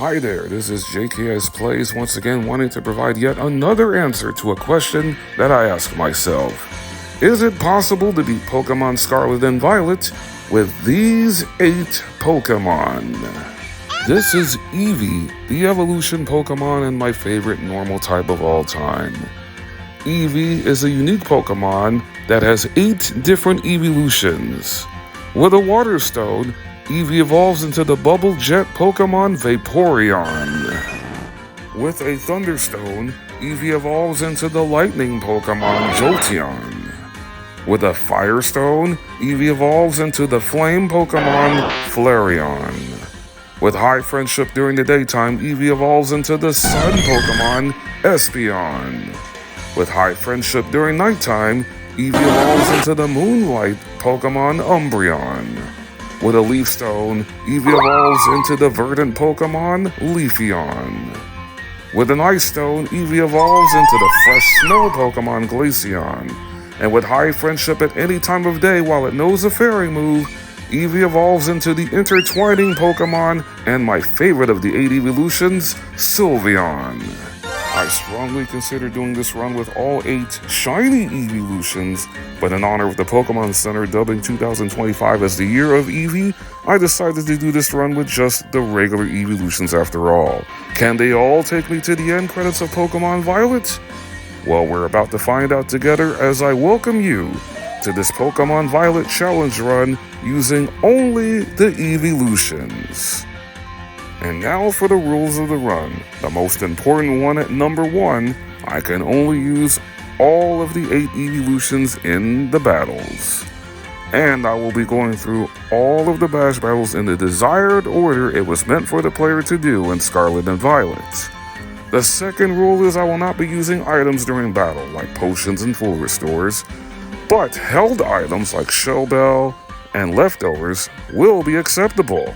Hi there, this is JKS Plays once again wanting to provide yet another answer to a question that I ask myself. Is it possible to beat Pokemon Scarlet and Violet with these 8 Pokemon? This is Eevee, the evolution Pokemon and my favorite normal type of all time. Eevee is a unique Pokemon that has 8 different Eeveelutions. With a Water Stone, Eevee evolves into the Bubble Jet Pokemon Vaporeon. With a Thunderstone, Eevee evolves into the Lightning Pokemon Jolteon. With a Firestone, Eevee evolves into the Flame Pokemon Flareon. With high friendship during the daytime, Eevee evolves into the Sun Pokemon Espeon. With high friendship during nighttime, Eevee evolves into the Moonlight Pokemon Umbreon. With a Leaf Stone, Eevee evolves into the Verdant Pokemon Leafeon. With an Ice Stone, Eevee evolves into the Fresh Snow Pokemon Glaceon. And with high friendship at any time of day while it knows a fairy move, Eevee evolves into the Intertwining Pokemon and my favorite of the 8 Eeveelutions, Sylveon. I strongly consider doing this run with all 8 shiny Eeveelutions, but in honor of the Pokemon Center dubbing 2025 as the Year of Eevee, I decided to do this run with just the regular Eeveelutions after all. Can they all take me to the end credits of Pokemon Violet? Well, we're about to find out together as I welcome you to this Pokemon Violet challenge run using only the Eeveelutions. And now for the rules of the run. The most important one at number 1, I can only use all of the 8 Eeveelutions in the battles. And I will be going through all of the bash battles in the desired order it was meant for the player to do in Scarlet and Violet. The second rule is I will not be using items during battle, like potions and full restores, but held items like Shell Bell and leftovers will be acceptable.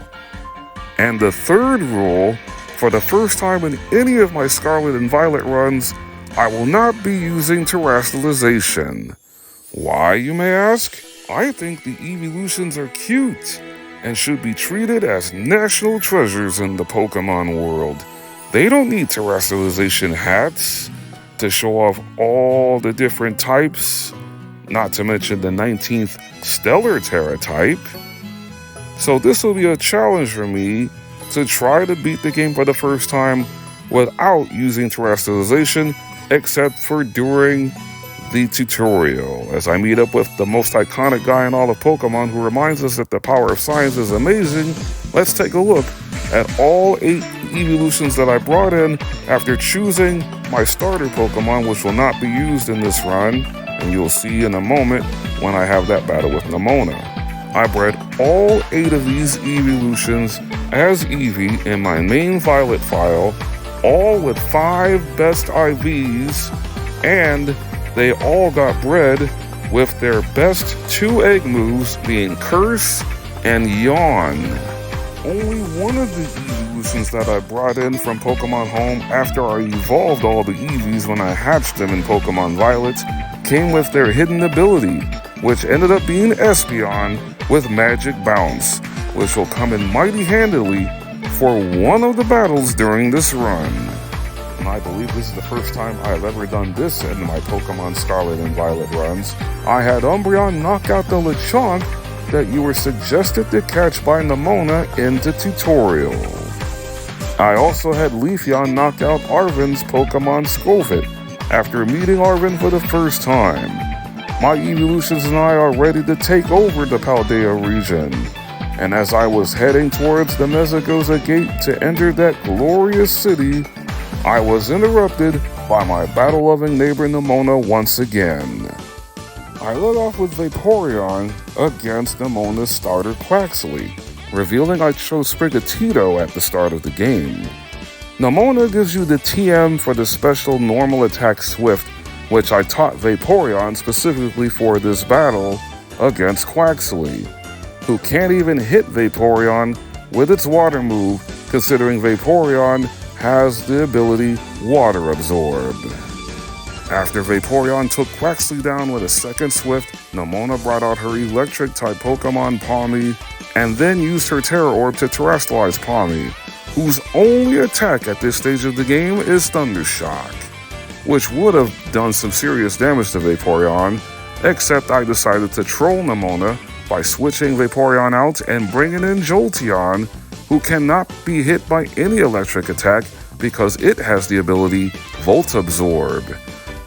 And the third rule, for the first time in any of my Scarlet and Violet runs, I will not be using terrestrialization. Why, you may ask? I think the Eeveelutions are cute and should be treated as national treasures in the Pokemon world. They don't need terrestrialization hats to show off all the different types, not to mention the 19th Stellar Terra type. So this will be a challenge for me to try to beat the game for the first time without using terrestrialization, except for during the tutorial, as I meet up with the most iconic guy in all of Pokemon who reminds us that the power of science is amazing. Let's take a look at all 8 Eeveelutions that I brought in after choosing my starter Pokemon, which will not be used in this run, and you'll see in a moment when I have that battle with Nemona. I bred all 8 of these Eeveelutions as Eevee in my main Violet file, all with 5 best IVs, and they all got bred with their best 2 egg moves being Curse and Yawn. Only one of the Eeveelutions that I brought in from Pokemon Home after I evolved all the Eevees when I hatched them in Pokemon Violet came with their hidden ability, which ended up being Espeon with Magic Bounce, which will come in mighty handily for one of the battles during this run. And I believe this is the first time I've ever done this in my Pokemon Scarlet and Violet runs. I had Umbreon knock out the Lechonk that you were suggested to catch by Nemona in the tutorial. I also had Leafeon knock out Arven's Pokemon Scovet after meeting Arven for the first time. My Eeveelutions and I are ready to take over the Paldea region. And as I was heading towards the Mesagoza Gate to enter that glorious city, I was interrupted by my battle-loving neighbor Nemona once again. I led off with Vaporeon against Nemona's starter Quaxley, revealing I chose Sprigatito at the start of the game. Nemona gives you the TM for the special normal attack Swift, which I taught Vaporeon specifically for this battle against Quaxley, who can't even hit Vaporeon with its water move, considering Vaporeon has the ability Water Absorb. After Vaporeon took Quaxley down with a second Swift, Nemona brought out her Electric-type Pokemon Pawmi, and then used her Terra Orb to terrestrialize Pawmi, whose only attack at this stage of the game is Thunder Shock, which would have done some serious damage to Vaporeon, except I decided to troll Nemona by switching Vaporeon out and bringing in Jolteon, who cannot be hit by any electric attack because it has the ability Volt Absorb.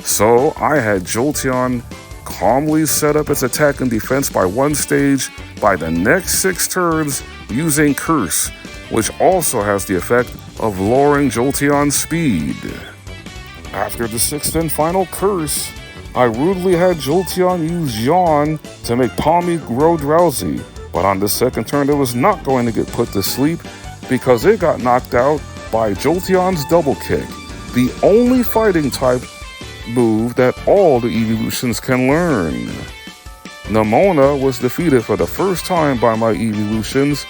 So I had Jolteon calmly set up its attack and defense by one stage by the next 6 turns using Curse, which also has the effect of lowering Jolteon's speed. After the 6th and final Curse, I rudely had Jolteon use Yawn to make Palmy grow drowsy, but on the 2nd turn it was not going to get put to sleep because it got knocked out by Jolteon's Double Kick, the only fighting type move that all the Eeveelutions can learn. Nemona was defeated for the first time by my Eeveelutions,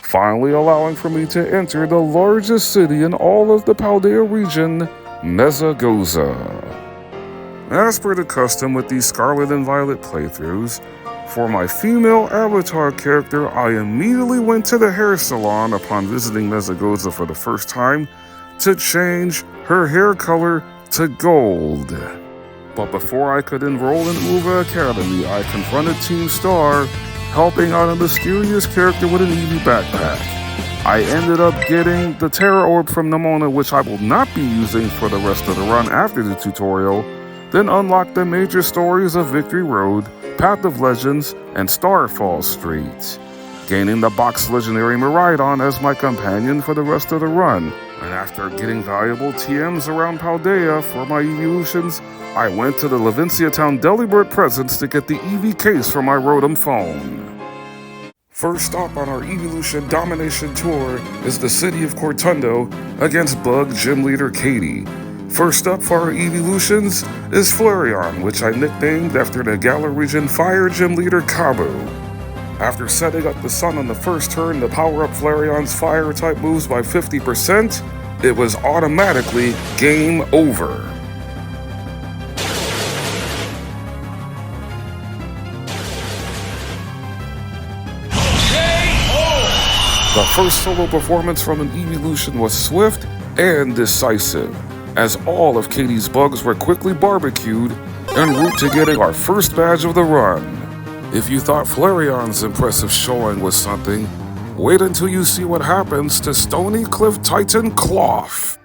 finally allowing for me to enter the largest city in all of the Paldea region, Mesagoza. As per the custom with these Scarlet and Violet playthroughs, for my female avatar character, I immediately went to the hair salon upon visiting Mesagoza for the first time to change her hair color to gold. But before I could enroll in Eevee Academy, I confronted Team Star, helping out a mysterious character with an Eevee backpack. I ended up getting the Terra Orb from Nemona, which I will not be using for the rest of the run after the tutorial, then unlocked the major stories of Victory Road, Path of Legends, and Starfall Street, gaining the box legendary Miraidon as my companion for the rest of the run. And after getting valuable TMs around Paldea for my Eeveelutions, I went to the Levincia Town Delibird Presence to get the Eevee case for my Rotom phone. First stop on our Eeveelution Domination Tour is the city of Cortundo against Bug Gym Leader Katie. First up for our Eeveelutions is Flareon, which I nicknamed after the Galar Region Fire Gym Leader Kabu. After setting up the sun on the first turn to power up Flareon's fire-type moves by 50%, it was automatically game over. The first solo performance from an Eeveelution was swift and decisive, as all of Katie's bugs were quickly barbecued en route to getting our first badge of the run. If you thought Flareon's impressive showing was something, wait until you see what happens to Stony Cliff Titan Cloth.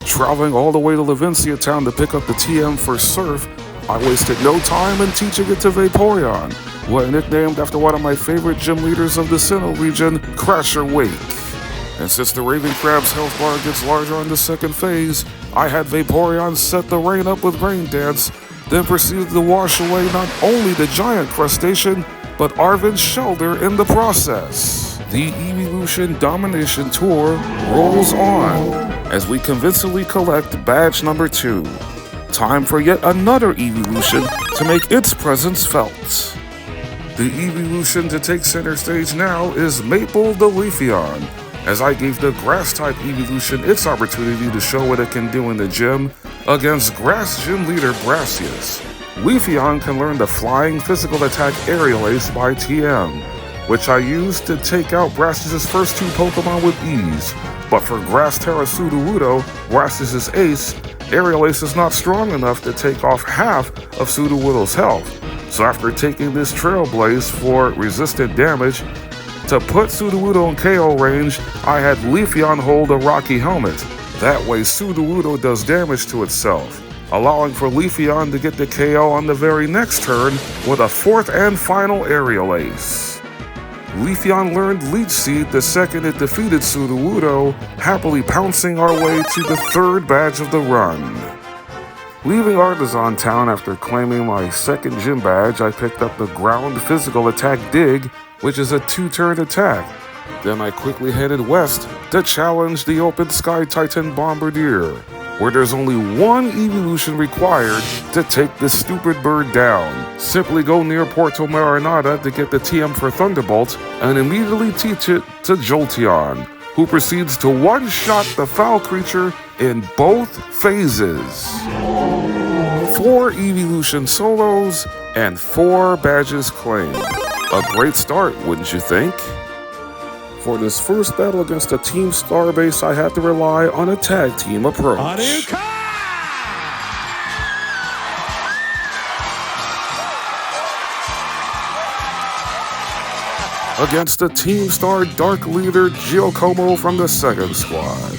Traveling all the way to Levincia Town to pick up the TM for Surf, I wasted no time in teaching it to Vaporeon, who I nicknamed after one of my favorite gym leaders of the Sinnoh region, Crasher Wake. And since the Raven Crab's health bar gets larger on the 2nd phase, I had Vaporeon set the rain up with Rain Dance, then proceeded to wash away not only the giant crustacean, but Arvin's shoulder in the process. The Eeveelution Domination Tour rolls on as we convincingly collect badge number 2. Time for yet another Eeveelution to make its presence felt. The Eeveelution to take center stage now is Maple the Leafeon, as I gave the Grass-type Eeveelution its opportunity to show what it can do in the gym against Grass Gym Leader Brassius. Leafeon can learn the flying physical attack Aerial Ace by TM, which I used to take out Brassius' first 2 Pokemon with ease. But for Grass Terra Sudowoodo, Brassius' Ace, Aerial Ace is not strong enough to take off half of Sudowoodo's health. So after taking this Trailblaze for resistant damage, to put Sudowoodo in KO range, I had Leafeon hold a Rocky Helmet. That way Sudowoodo does damage to itself, allowing for Leafeon to get the KO on the very next turn with a 4th and final Aerial Ace. Leafeon learned Leech Seed the second it defeated Sudowoodo, happily pouncing our way to the 3rd badge of the run. Leaving Artisan Town after claiming my 2nd gym badge, I picked up the Ground Physical Attack Dig, which is a 2-turn attack. Then I quickly headed west to challenge the Open Sky Titan Bombardier, where there's only one Eeveelution required to take this stupid bird down. Simply go near Porto Marinada to get the TM for Thunderbolt and immediately teach it to Jolteon, who proceeds to one-shot the foul creature in both phases. 4 Eeveelution solos and 4 badges claimed. A great start, wouldn't you think? for this first battle against a Team Starbase, I had to rely on a tag team approach. Against the Team Star Dark leader Giacomo from the second squad.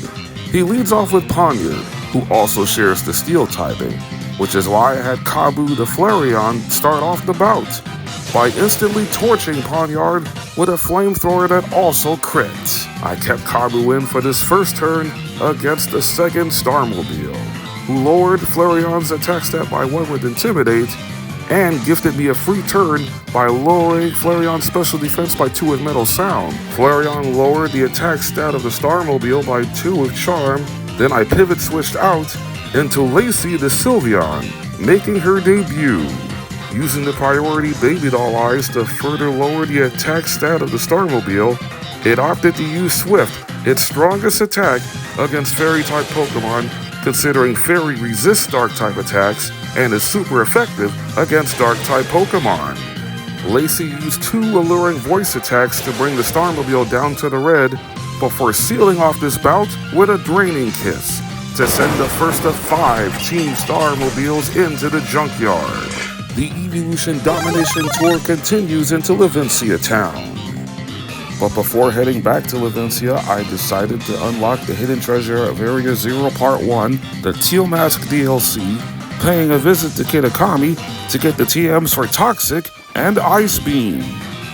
He leads off with Ponyard, who also shares the Steel typing, which is why I had Kabu the Flareon start off the bout by instantly torching Ponyard with a flamethrower that also crits. I kept Kabu in for this first turn against the second Starmobile, who lowered Flareon's attack stat by 1 with Intimidate and gifted me a free turn by lowering Flareon's special defense by 2 with Metal Sound. Flareon lowered the attack stat of the Starmobile by 2 with Charm. Then I pivot switched out into Lacey the Sylveon, making her debut. Using the priority Baby Doll Eyes to further lower the attack stat of the Starmobile, it opted to use Swift, its strongest attack against Fairy-type Pokemon, considering Fairy resists Dark-type attacks and is super effective against Dark-type Pokemon. Lacey used 2 alluring voice attacks to bring the Starmobile down to the red before sealing off this bout with a Draining Kiss to send the first of 5 Team Starmobiles into the junkyard. The Eeveelution Domination Tour continues into Levincia Town. But before heading back to Levincia, I decided to unlock the hidden treasure of Area 0 Part 1, the Teal Mask DLC, paying a visit to Kitakami to get the TMs for Toxic and Ice Beam.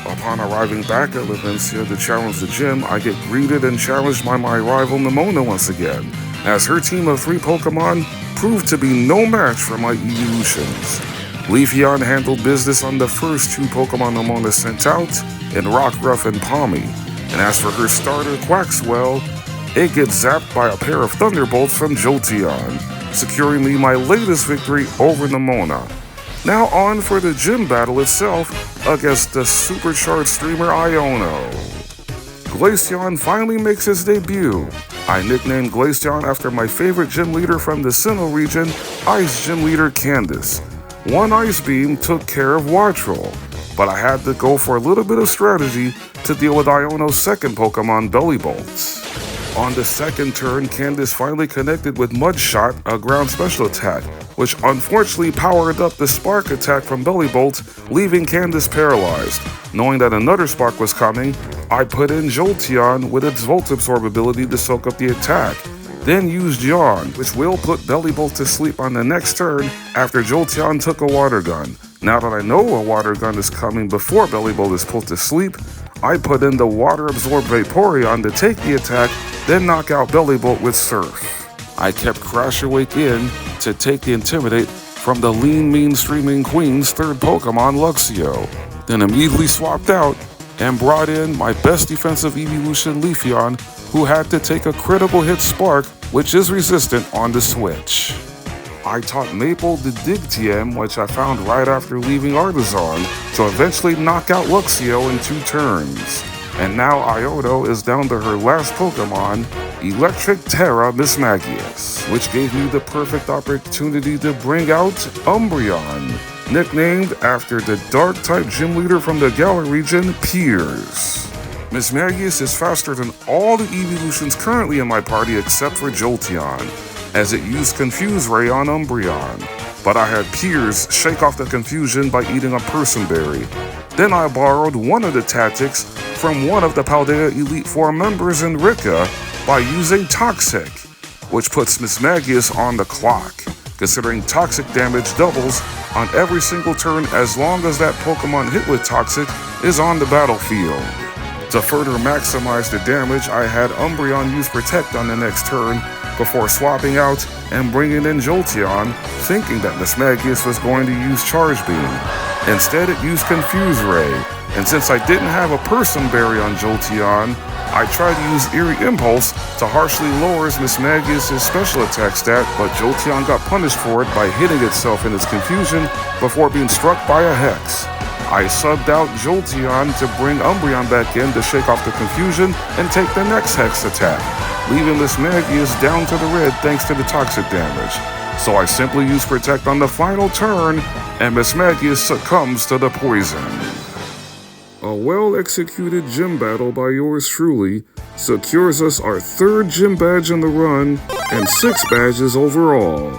Upon arriving back at Levincia to challenge the gym, I get greeted and challenged by my rival Nemona once again, as her team of 3 Pokemon proved to be no match for my Eeveelutions. Leafeon handled business on the first 2 Pokemon Nemona sent out, in Rockruff and Palmy, and as for her starter Quaxwell, it gets zapped by a pair of Thunderbolts from Jolteon, securing me my latest victory over Nemona. Now on for the gym battle itself against the supercharged streamer Iono. Glaceon finally makes his debut. I nicknamed Glaceon after my favorite gym leader from the Sinnoh region, Ice Gym Leader Candace. 1 Ice Beam took care of Wattrel, but I had to go for a little bit of strategy to deal with Iono's second Pokemon, Bellybolts. On the second turn, Candace finally connected with Mudshot, a ground special attack, which unfortunately powered up the Spark attack from Bellybolt, leaving Candace paralyzed. Knowing that another Spark was coming, I put in Jolteon with its Volt Absorb ability to soak up the attack. Then used Yawn, which will put Bellybolt to sleep on the next turn after Jolteon took a Water Gun. Now that I know a Water Gun is coming before Bellybolt is put to sleep, I put in the Water Absorb Vaporeon to take the attack, then knock out Bellybolt with Surf. I kept Crash Awake in to take the Intimidate from the Lean Mean Streaming Queen's 3rd Pokemon, Luxio, then immediately swapped out and brought in my best defensive Eeveelution, Leafeon, who had to take a critical hit Spark, which is resistant on the switch. I taught Maple the Dig TM, which I found right after leaving Artisan, to eventually knock out Luxio in 2 turns. And now Iono is down to her last Pokemon, Electric Terra Mismagius, which gave me the perfect opportunity to bring out Umbreon, nicknamed after the Dark-type gym leader from the Galar region, Piers. Mismagius is faster than all the Eeveelutions currently in my party except for Jolteon, as it used Confuse Ray on Umbreon, but I had Piers shake off the confusion by eating a Person Berry. Then I borrowed one of the tactics from one of the Paldea Elite Four members in Rika by using Toxic, which puts Mismagius on the clock, considering Toxic damage doubles on every single turn as long as that Pokemon hit with Toxic is on the battlefield. To further maximize the damage, I had Umbreon use Protect on the next turn before swapping out and bringing in Jolteon, thinking that Mismagius was going to use Charge Beam. Instead, it used Confuse Ray, and since I didn't have a Person Berry on Jolteon, I tried to use Eerie Impulse to harshly lower Mismagius' special attack stat, but Jolteon got punished for it by hitting itself in its confusion before being struck by a Hex. I subbed out Jolteon to bring Umbreon back in to shake off the confusion and take the next Hex attack, leaving Mismagius down to the red thanks to the Toxic damage. So I simply use Protect on the final turn, and Mismagius succumbs to the poison. A well-executed gym battle by yours truly secures us our 3rd gym badge in the run and 6 badges overall.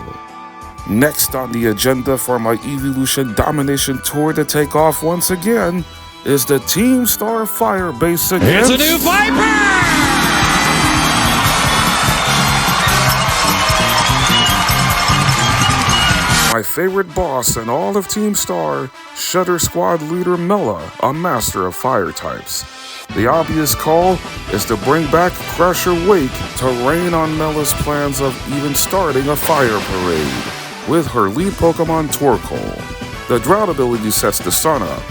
Next on the agenda for my Eeveelution Domination Tour to take off once again is the Team Star Fire Base against... It's a new Viper! My favorite boss in all of Team Star, Shutter Squad leader Mela, a master of fire types. The obvious call is to bring back Crusher Wake to rain on Mela's plans of even starting a fire parade with her lead Pokemon Torkoal. The drought ability sets the sun up.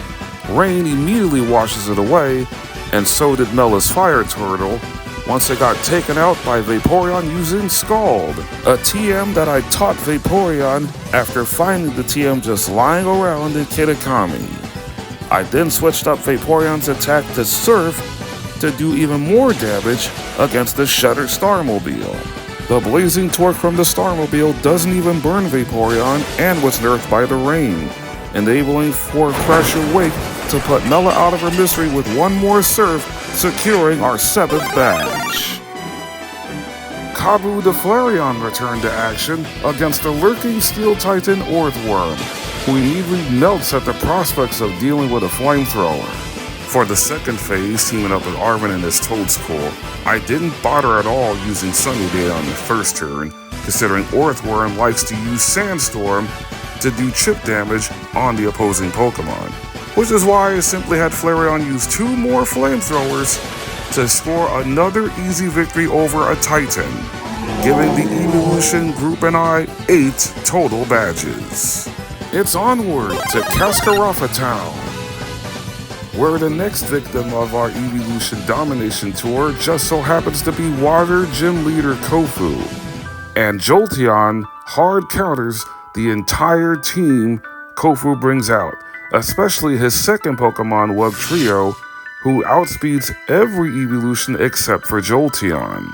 Rain immediately washes it away, and so did Mela's fire turtle once it got taken out by Vaporeon using Scald, a TM that I taught Vaporeon after finding the TM just lying around in Kitakami. I then switched up Vaporeon's attack to Surf to do even more damage against the Shutter Starmobile. The blazing torque from the Starmobile doesn't even burn Vaporeon and was nerfed by the rain, enabling for Crusher Wake to put Mela out of her misery with one more Surf, securing our 7th badge. Kabu the Flareon returned to action against the lurking Steel Titan Earthworm, who immediately melts at the prospects of dealing with a flamethrower. For the second phase, teaming up with Arvin and his Toadscool, I didn't bother at all using Sunny Day on the first turn, considering Earthworm likes to use Sandstorm to do chip damage on the opposing Pokemon, which is why I simply had Flareon use 2 more flamethrowers to score another easy victory over a Titan, giving the Eeveelution group and I 8 total badges. It's onward to Cascarafa Town, where the next victim of our Eeveelution Domination Tour just so happens to be Water Gym Leader Kofu, and Jolteon hard counters the entire team Kofu brings out, especially his second Pokemon, Wugtrio, who outspeeds every Eeveelution except for Jolteon.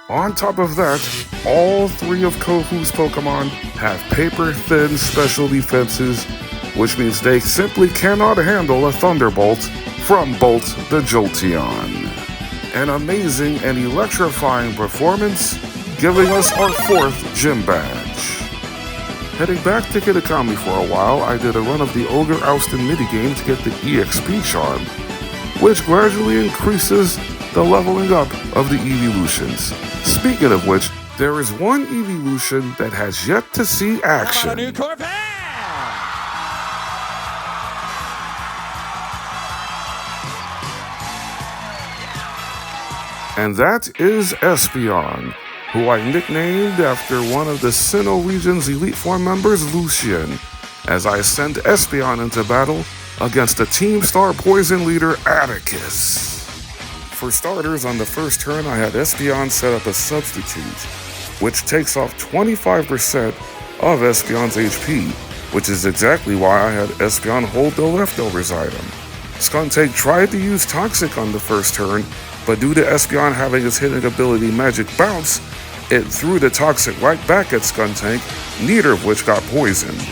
On top of that, all 3 of Kofu's Pokemon have paper-thin special defenses, which means they simply cannot handle a Thunderbolt from Bolt the Jolteon. An amazing and electrifying performance, giving us our 4th gym badge. Heading back to Kitakami for a while, I did a run of the Ogre Oustin minigame to get the EXP charm, which gradually increases the leveling up of the Eeveelutions. Speaking of which, there is one Eeveelution that has yet to see action. And that is Espeon, who I nicknamed after one of the Sinnoh region's Elite Four members, Lucian, as I sent Espeon into battle against the Team Star Poison leader, Atticus. For starters, on the first turn, I had Espeon set up a substitute, which takes off 25% of Espeon's HP, which is exactly why I had Espeon hold the leftovers item. Skuntank tried to use Toxic on the first turn, but due to Espeon having his hitting ability Magic Bounce, it threw the Toxic right back at Skuntank, neither of which got poisoned.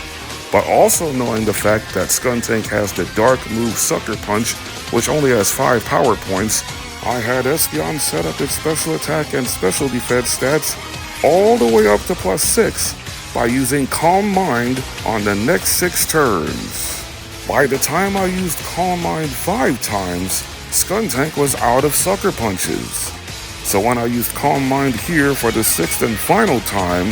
But also knowing the fact that Skuntank has the dark move Sucker Punch, which only has 5 power points, I had Espeon set up its special attack and special defense stats all the way up to +6 by using Calm Mind on the next 6 turns. By the time I used Calm Mind 5 times, Skuntank was out of Sucker Punches. So when I used Calm Mind here for the 6th and final time,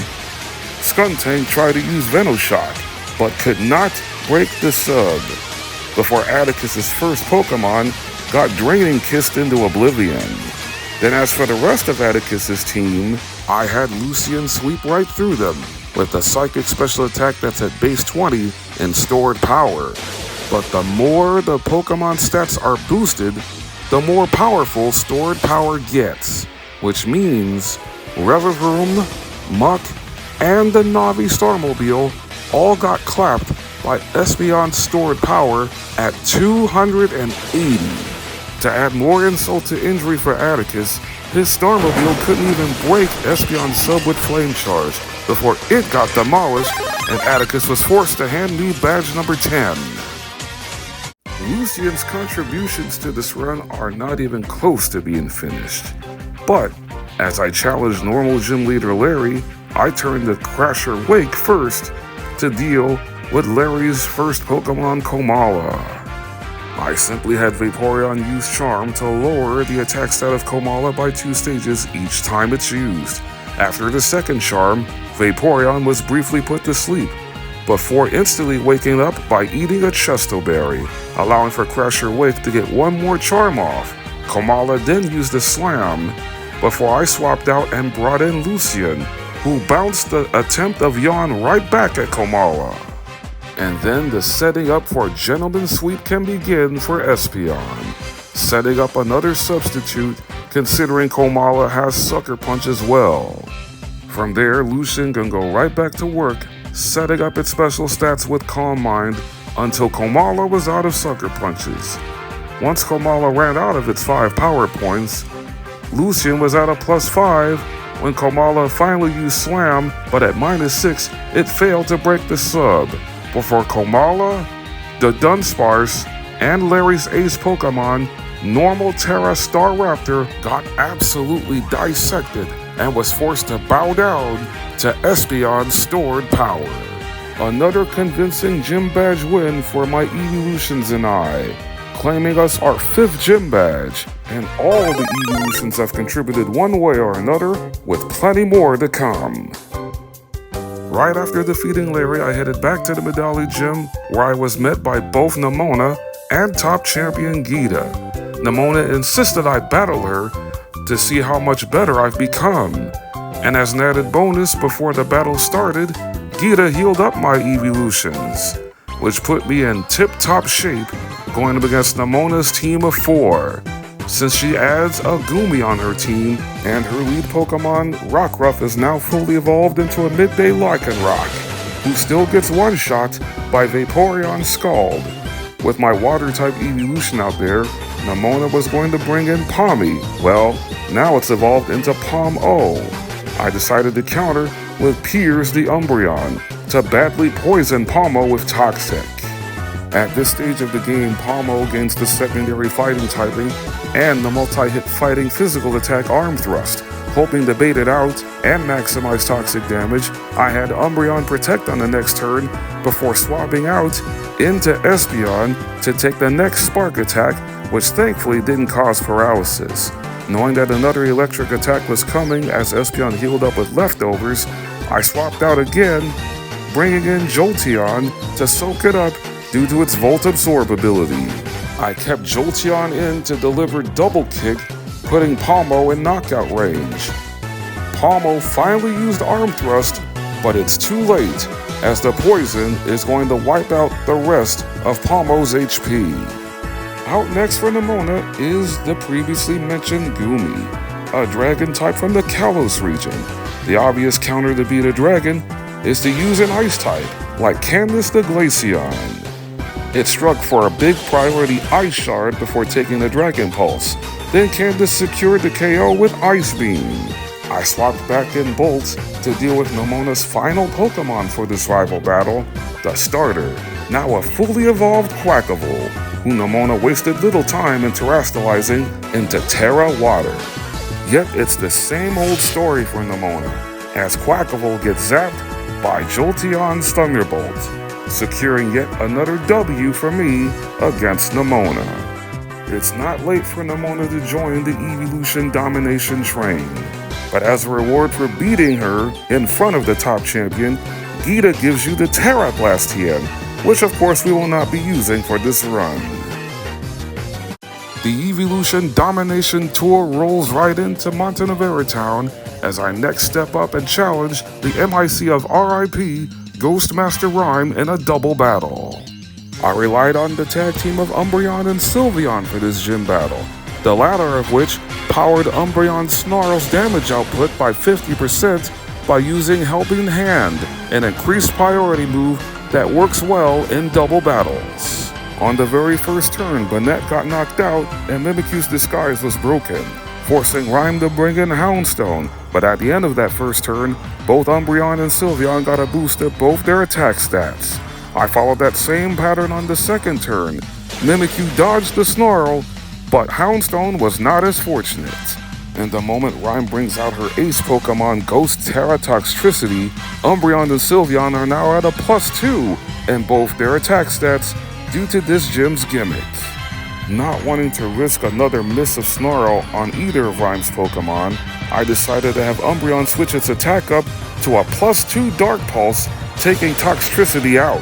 Skuntank tried to use Venoshock, but could not break the sub, before Atticus's first Pokemon got Draining Kissed into oblivion. Then as for the rest of Atticus's team, I had Lucian sweep right through them, with the Psychic special attack that's at base 20 and stored power. But the more the Pokemon stats are boosted, the more powerful stored power gets, which means Revavroom, Muck, and the Navi Starmobile all got clapped by Espeon's stored power at 280. To add more insult to injury for Atticus, his Starmobile couldn't even break Espeon's sub with Flame Charge before it got demolished and Atticus was forced to hand me badge number 10. Lucian's contributions to this run are not even close to being finished. But, as I challenged normal gym leader Larry, I turned to Crasher Wake first to deal with Larry's first Pokemon, Komala. I simply had Vaporeon use Charm to lower the attack stat of Komala by 2 stages each time it's used. After the second Charm, Vaporeon was briefly put to sleep, before instantly waking up by eating a Chesto Berry, allowing for Crasher Wake to get 1 more Charm off. Komala then used a Slam, before I swapped out and brought in Lucian, who bounced the attempt of Yawn right back at Komala. And then the setting up for Gentleman's Sweep can begin for Espeon, setting up another substitute considering Komala has Sucker Punch as well. From there, Lucian can go right back to work, setting up its special stats with Calm Mind until Komala was out of Sucker Punches. Once Komala ran out of its 5 power points, Lucian was at a +5 when Komala finally used Slam, but at -6, it failed to break the sub, before Komala, the Dunsparce, and Larry's ace Pokemon, Normal Terra Staraptor, got absolutely dissected and was forced to bow down to Espeon's stored power. Another convincing gym badge win for my Eeveelutions and I, claiming us our 5th gym badge, and all the Eeveelutions have contributed one way or another, with plenty more to come. Right after defeating Larry, I headed back to the Medali gym, where I was met by both Nemona and top champion Geeta. Nemona insisted I battle her to see how much better I've become. And as an added bonus, before the battle started, Geeta healed up my Eeveelutions, which put me in tip-top shape going up against Nemona's team of 4, since she adds a Goomy on her team, and her lead Pokemon, Rockruff, is now fully evolved into a midday Lycanroc, who still gets one-shot by Vaporeon Scald. With my Water-type Eeveelution out there, Nemona was going to bring in Palmy. Well, now it's evolved into Palm-O. I decided to counter with Piers the Umbreon to badly poison Palmo with Toxic. At this stage of the game, Palmo gains the secondary fighting typing and the multi-hit fighting physical attack Arm Thrust. Hoping to bait it out and maximize toxic damage, I had Umbreon protect on the next turn before swapping out into Espeon to take the next Spark attack, which thankfully didn't cause paralysis. Knowing that another electric attack was coming as Espeon healed up with leftovers, I swapped out again, bringing in Jolteon to soak it up due to its Volt Absorb ability. I kept Jolteon in to deliver Double Kick, putting Palmo in knockout range. Palmo finally used Arm Thrust, but it's too late, as the poison is going to wipe out the rest of Palmo's HP. Out next for Nemona is the previously mentioned Goomy, a dragon type from the Kalos region. The obvious counter to beat a dragon is to use an ice type, like Candace the Glaceon. It struck for a big priority Ice Shard before taking the Dragon Pulse. Then Candace secured the KO with Ice Beam. I swapped back in Bolt to deal with Nemona's final Pokemon for this rival battle, the starter, now a fully evolved Quackable, who Nemona wasted little time in terastallizing into Terra Water. Yet it's the same old story for Nemona, as Quackable gets zapped by Jolteon's Thunderbolt, securing yet another W for me against Nemona. It's not late for Nemona to join the Eeveelution domination train, but as a reward for beating her in front of the top champion, Geeta gives you the Terra Blastoise, which of course we will not be using for this run. The Eeveelution Domination Tour rolls right into Montenevera Town as I next step up and challenge the MIC of RIP Ghostmaster Rhyme in a double battle. I relied on the tag team of Umbreon and Sylveon for this gym battle, the latter of which powered Umbreon Snarl's damage output by 50% by using Helping Hand, an increased priority move that works well in double battles. On the very first turn, Banette got knocked out and Mimikyu's disguise was broken, forcing Rhyme to bring in Houndstone, but at the end of that first turn, both Umbreon and Sylveon got a boost at both their attack stats. I followed that same pattern on the second turn, Mimikyu dodged the snarl, but Houndstone was not as fortunate. And the moment Rhyme brings out her ace Pokemon Ghost Terra Toxtricity, Umbreon and Sylveon are now at a +2 in both their attack stats due to this gym's gimmick. Not wanting to risk another miss of Snarl on either of Rhyme's Pokemon, I decided to have Umbreon switch its attack up to a +2 Dark Pulse, taking Toxtricity out.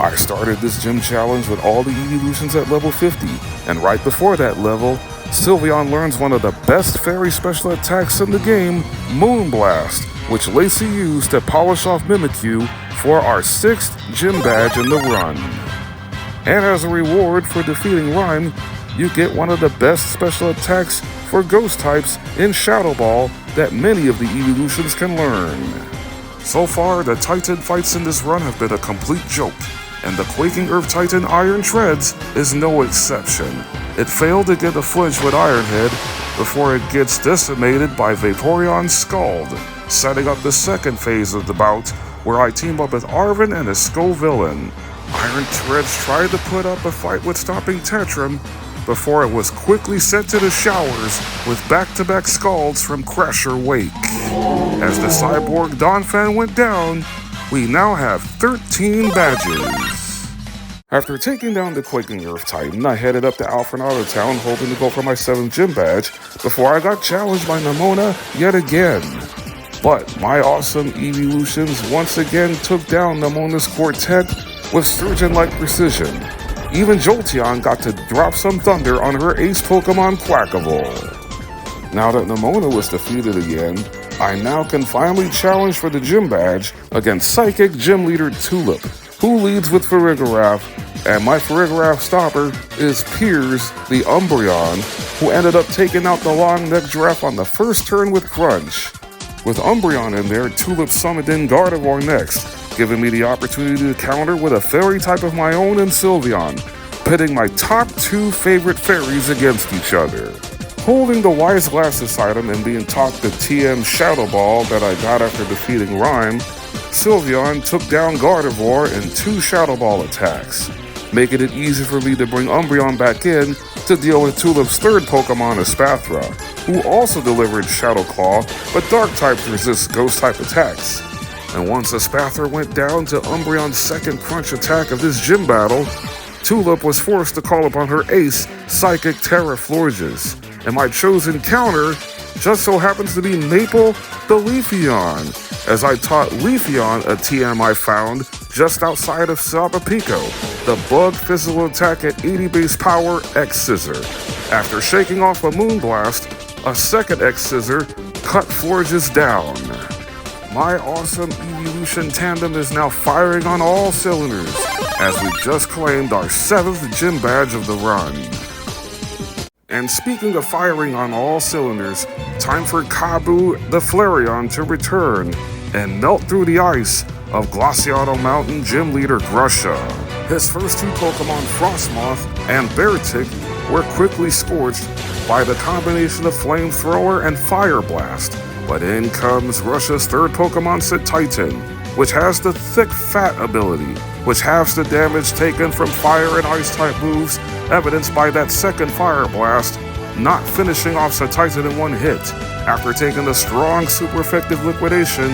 I started this gym challenge with all the Eeveelutions at level 50, and right before that level, Sylveon learns one of the best fairy special attacks in the game, Moonblast, which Lacey used to polish off Mimikyu for our 6th gym badge in the run. And as a reward for defeating Rhyme, you get one of the best special attacks for ghost types in Shadow Ball that many of the Eeveelutions can learn. So far, the Titan fights in this run have been a complete joke, and the Quaking Earth Titan Iron Treads is no exception. It failed to get a flinch with Ironhead before it gets decimated by Vaporeon's Scald, setting up the second phase of the bout, where I team up with Arven and a Scovillain. Iron Treads tried to put up a fight with stopping Tantrum before it was quickly sent to the showers with back-to-back Scalds from Crasher Wake. As the Cyborg Donphan went down, we now have 13 badges. After taking down the Quaking Earth Titan, I headed up to Alfrenato Town hoping to go for my 7th gym badge before I got challenged by Nemona yet again. But my awesome Eeveelutions once again took down Nemona's quartet with surgeon-like precision. Even Jolteon got to drop some thunder on her ace Pokemon Quackable. Now that Nemona was defeated again, I now can finally challenge for the gym badge against Psychic Gym Leader Tulip, who leads with Farigiraf, and my Farigiraf stopper is Piers, the Umbreon, who ended up taking out the long-necked giraffe on the first turn with Crunch. With Umbreon in there, Tulip summoned in Gardevoir next, giving me the opportunity to counter with a fairy type of my own in Sylveon, pitting my top 2 favorite fairies against each other. Holding the Wise Glasses item and being taught the TM Shadow Ball that I got after defeating Rhyme, Sylveon took down Gardevoir in 2 Shadow Ball attacks, making it easy for me to bring Umbreon back in to deal with Tulip's 3rd Pokemon, Espathra, who also delivered Shadow Claw, but Dark types resist Ghost type attacks. And once Espathra went down to Umbreon's 2nd Crunch attack of this gym battle, Tulip was forced to call upon her ace, Psychic Terra Florges, and my chosen counter just so happens to be Maple the Leafeon, as I taught Leafeon a TM I found just outside of Sabapico, the bug physical attack at 80 base power X-Scissor. After shaking off a Moonblast, a second X-Scissor cut Florges down. My awesome Eeveelution tandem is now firing on all cylinders, as we just claimed our 7th gym badge of the run. And speaking of firing on all cylinders, time for Kabu the Flareon to return and melt through the ice of Glaciato Mountain Gym Leader Grusha. His first 2 Pokemon, Frostmoth and Beartick, were quickly scorched by the combination of Flamethrower and Fire Blast. But in comes Grusha's 3rd Pokemon, Titan, which has the Thick Fat ability, which halves the damage taken from fire and ice type moves, evidenced by that 2nd Fire Blast not finishing off Titan in 1 hit. After taking the strong super effective liquidation,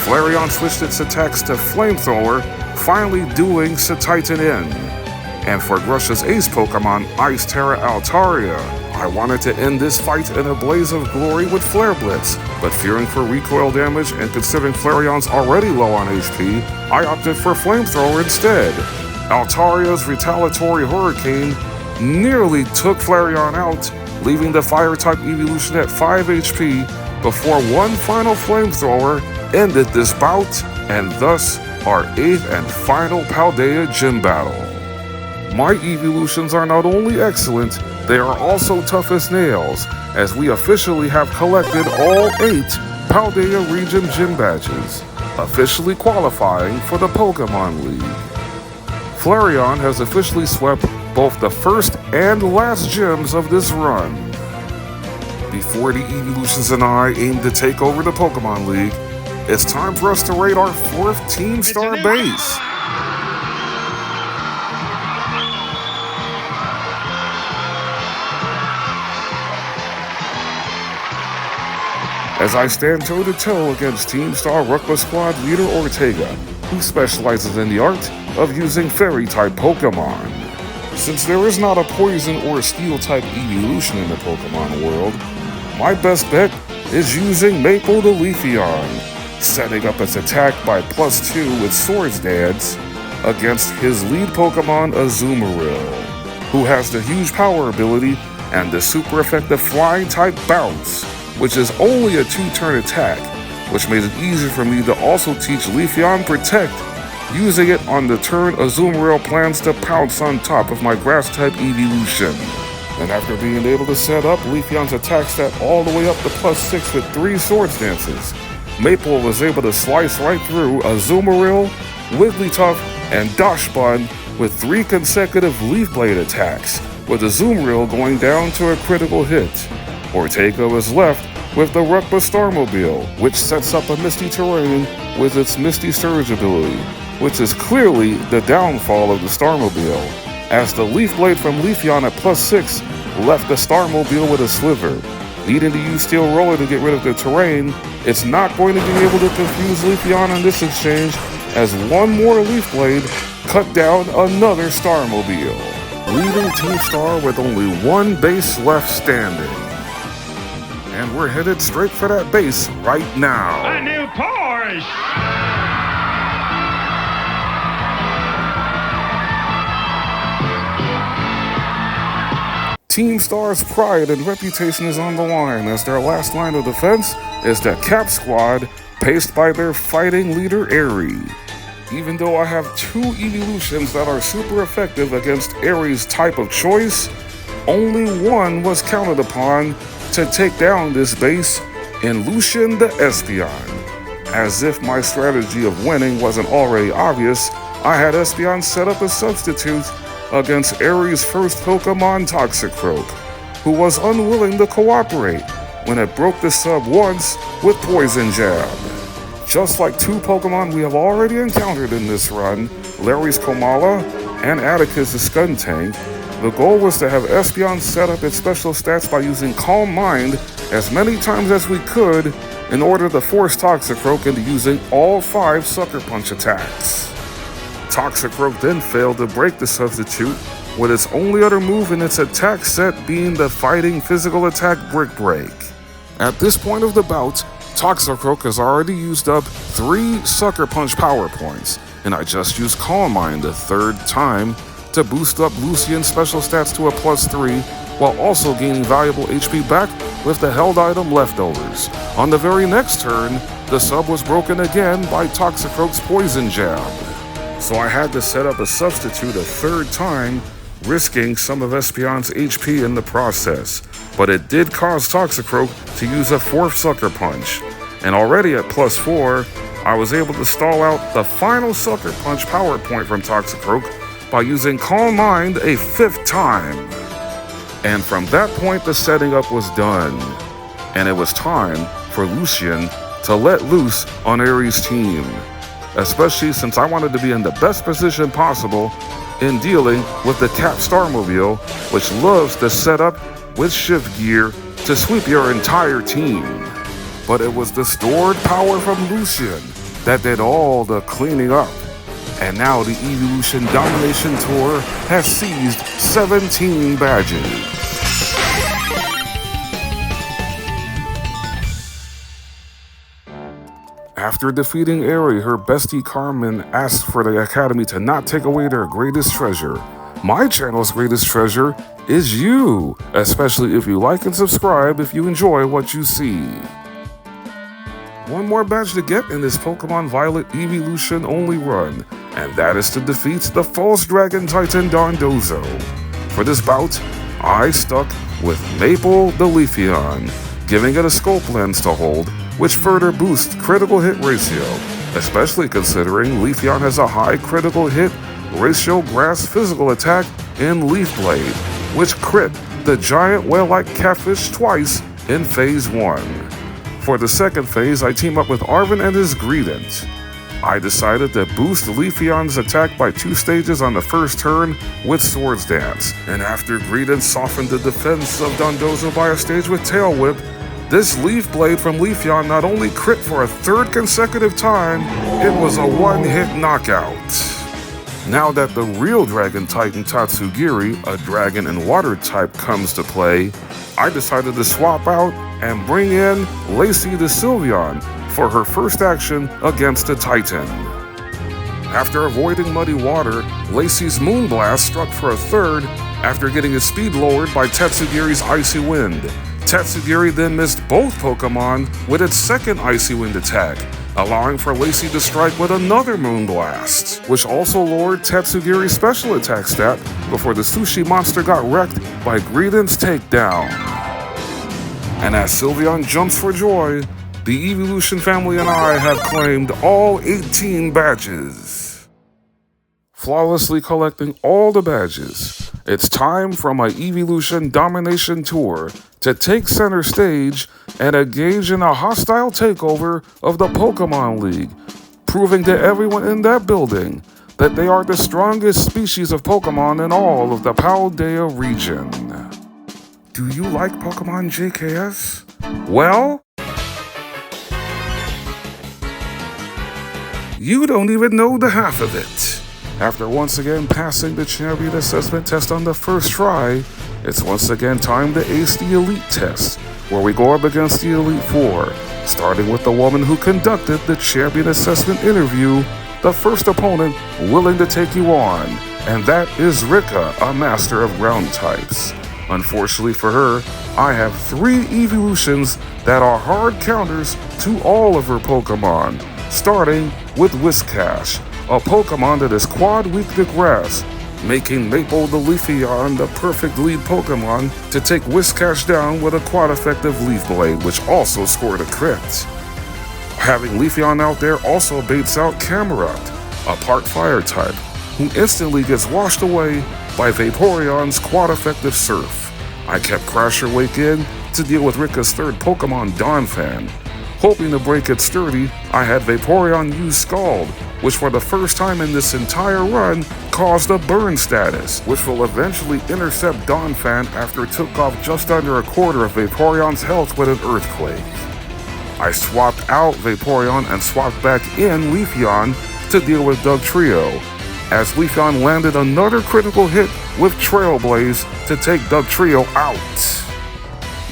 Flareon switched its attacks to Flamethrower, finally doing Titan in. And for Grusha's ace Pokemon, Ice Terra Altaria, I wanted to end this fight in a blaze of glory with Flare Blitz, but fearing for recoil damage and considering Flareon's already low on HP, I opted for Flamethrower instead. Altaria's Retaliatory Hurricane nearly took Flareon out, leaving the Fire-type Eeveelution at 5 HP before one final Flamethrower ended this bout, and thus our 8th and final Paldea gym battle. My Eeveelutions are not only excellent, they are also tough as nails, as we officially have collected all 8 Paldea Region Gym Badges, officially qualifying for the Pokémon League. Flareon has officially swept both the first and last gyms of this run. Before the Eeveelutions and I aim to take over the Pokémon League, it's time for us to rate our 4th Team Star base. as I stand toe-to-toe against Team Star Rookba Squad leader Ortega, who specializes in the art of using Fairy-type Pokémon. Since there is not a Poison or Steel-type Eeveelution in the Pokémon world, my best bet is using Maple the Leafeon, setting up its attack by +2 with Swords Dance against his lead Pokémon Azumarill, who has the huge power ability and the super effective Flying-type Bounce, which is only a 2-turn attack, which made it easier for me to also teach Leafeon Protect, using it on the turn Azumarill plans to pounce on top of my Grass-type Eeveelution. And after being able to set up Leafeon's attack stat all the way up to +6 with 3 Swords Dances, Maple was able to slice right through Azumarill, Wigglytuff, and Dachsbun with 3 consecutive Leaf Blade attacks, with Azumarill going down to a critical hit. Ortega was left with the Rookba Starmobile, which sets up a Misty Terrain with its Misty Surge ability, which is clearly the downfall of the Starmobile, as the Leaf Blade from Leafeon at +6 left the Starmobile with a sliver. Needing to use Steel Roller to get rid of the terrain, it's not going to be able to confuse Leafeon in this exchange, as one more Leaf Blade cut down another Starmobile, leaving Team Star with only one base left standing. And we're headed straight for that base right now. A new Porsche! Team Star's pride and reputation is on the line, as their last line of defense is the Cap Squad, paced by their fighting leader Aerie. Even though I have 2 Eeveelutions that are super effective against Aerie's type of choice, only one was counted upon to take down this base in Lucian the Espeon. As if my strategy of winning wasn't already obvious, I had Espeon set up a substitute against Aerie's first Pokémon Toxicroak, who was unwilling to cooperate when it broke the sub once with Poison Jab. Just like 2 Pokémon we have already encountered in this run, Larry's Komala and Atticus' Skuntank, the goal was to have Espeon set up its special stats by using Calm Mind as many times as we could in order to force Toxicroak into using all 5 Sucker Punch attacks. Toxicroak then failed to break the substitute, with its only other move in its attack set being the fighting physical attack Brick Break. At this point of the bout, Toxicroak has already used up 3 Sucker Punch power points, and I just used Calm Mind the 3rd time to boost up Lucian's special stats to a +3, while also gaining valuable HP back with the held item Leftovers. On the very next turn, the sub was broken again by Toxicroak's Poison Jab, so I had to set up a substitute a 3rd time, risking some of Espeon's HP in the process. But it did cause Toxicroak to use a 4th Sucker Punch, and already at +4, I was able to stall out the final Sucker Punch power point from Toxicroak by using Calm Mind a 5th time. And from that point, the setting up was done, and it was time for Lucian to let loose on Aerie's team, especially since I wanted to be in the best position possible in dealing with the Cap Starmobile, which loves to set up with shift gear to sweep your entire team. But it was the stored power from Lucian that did all the cleaning up. And now the Eeveelution Domination Tour has seized 17 badges. After defeating Aerie, her bestie Carmen asked for the Academy to not take away their greatest treasure. My channel's greatest treasure is you, especially if you like and subscribe if you enjoy what you see. One more badge to get in this Pokemon Violet Eeveelution only run, and that is to defeat the False Dragon Titan Dondozo. For this bout, I stuck with Maple the Leafeon, giving it a scope lens to hold, which further boosts critical hit ratio, especially considering Leafeon has a high critical hit ratio grass physical attack in Leaf Blade, which crit the giant whale-like catfish twice in Phase 1. For the second phase, I team up with Arven and his Greedent. I decided to boost Leafeon's attack by 2 stages on the first turn with Swords Dance, and after Greedent softened the defense of Dondozo by a stage with Tail Whip, This Leaf Blade from Leafeon not only crit for a third consecutive time, it was a one-hit knockout. Now that the real Dragon Titan Tatsugiri, a dragon and water type, comes to play, I decided to swap out and bring in Lacey the Sylveon for her first action against the Titan. After avoiding muddy water, Lacey's Moonblast struck for a third after getting its speed lowered by Tatsugiri's Icy Wind. Tatsugiri then missed both Pokémon with its second Icy Wind attack, allowing for Lacey to strike with another Moonblast, which also lowered Tatsugiri's special attack stat before the Sushi monster got wrecked by Greedent's takedown. And as Sylveon jumps for joy, the Eeveelution family and I have claimed all 18 badges. Flawlessly collecting all the badges, it's time for my Eeveelution Domination Tour to take center stage and engage in a hostile takeover of the Pokémon League, proving to everyone in that building that they are the strongest species of Pokémon in all of the Paldea region. Do you like Pokémon JKS? Well, you don't even know the half of it. After once again passing the champion assessment test on the first try, it's once again time to ace the elite test, where we go up against the Elite Four, starting with the woman who conducted the champion assessment interview, the first opponent willing to take you on, and that is Rika, a master of ground types. Unfortunately for her, I have 3 Eeveelutions that are hard counters to all of her Pokémon, starting with Whiscash, a Pokémon that is quad weak to grass, making Maple the Leafeon the perfect lead Pokémon to take Whiscash down with a quad-effective Leaf Blade, which also scored a crit. Having Leafeon out there also baits out Camerupt, a part fire type, who instantly gets washed away by Vaporeon's quad-effective Surf. I kept Crasher Wake in to deal with Rika's third Pokémon, Donphan. Hoping to break it sturdy, I had Vaporeon use Scald, which for the first time in this entire run caused a burn status, which will eventually intercept Donphan after it took off just under a quarter of Vaporeon's health with an Earthquake. I swapped out Vaporeon and swapped back in Leafeon to deal with Dugtrio, as Leafeon landed another critical hit with Trailblaze to take Dugtrio out.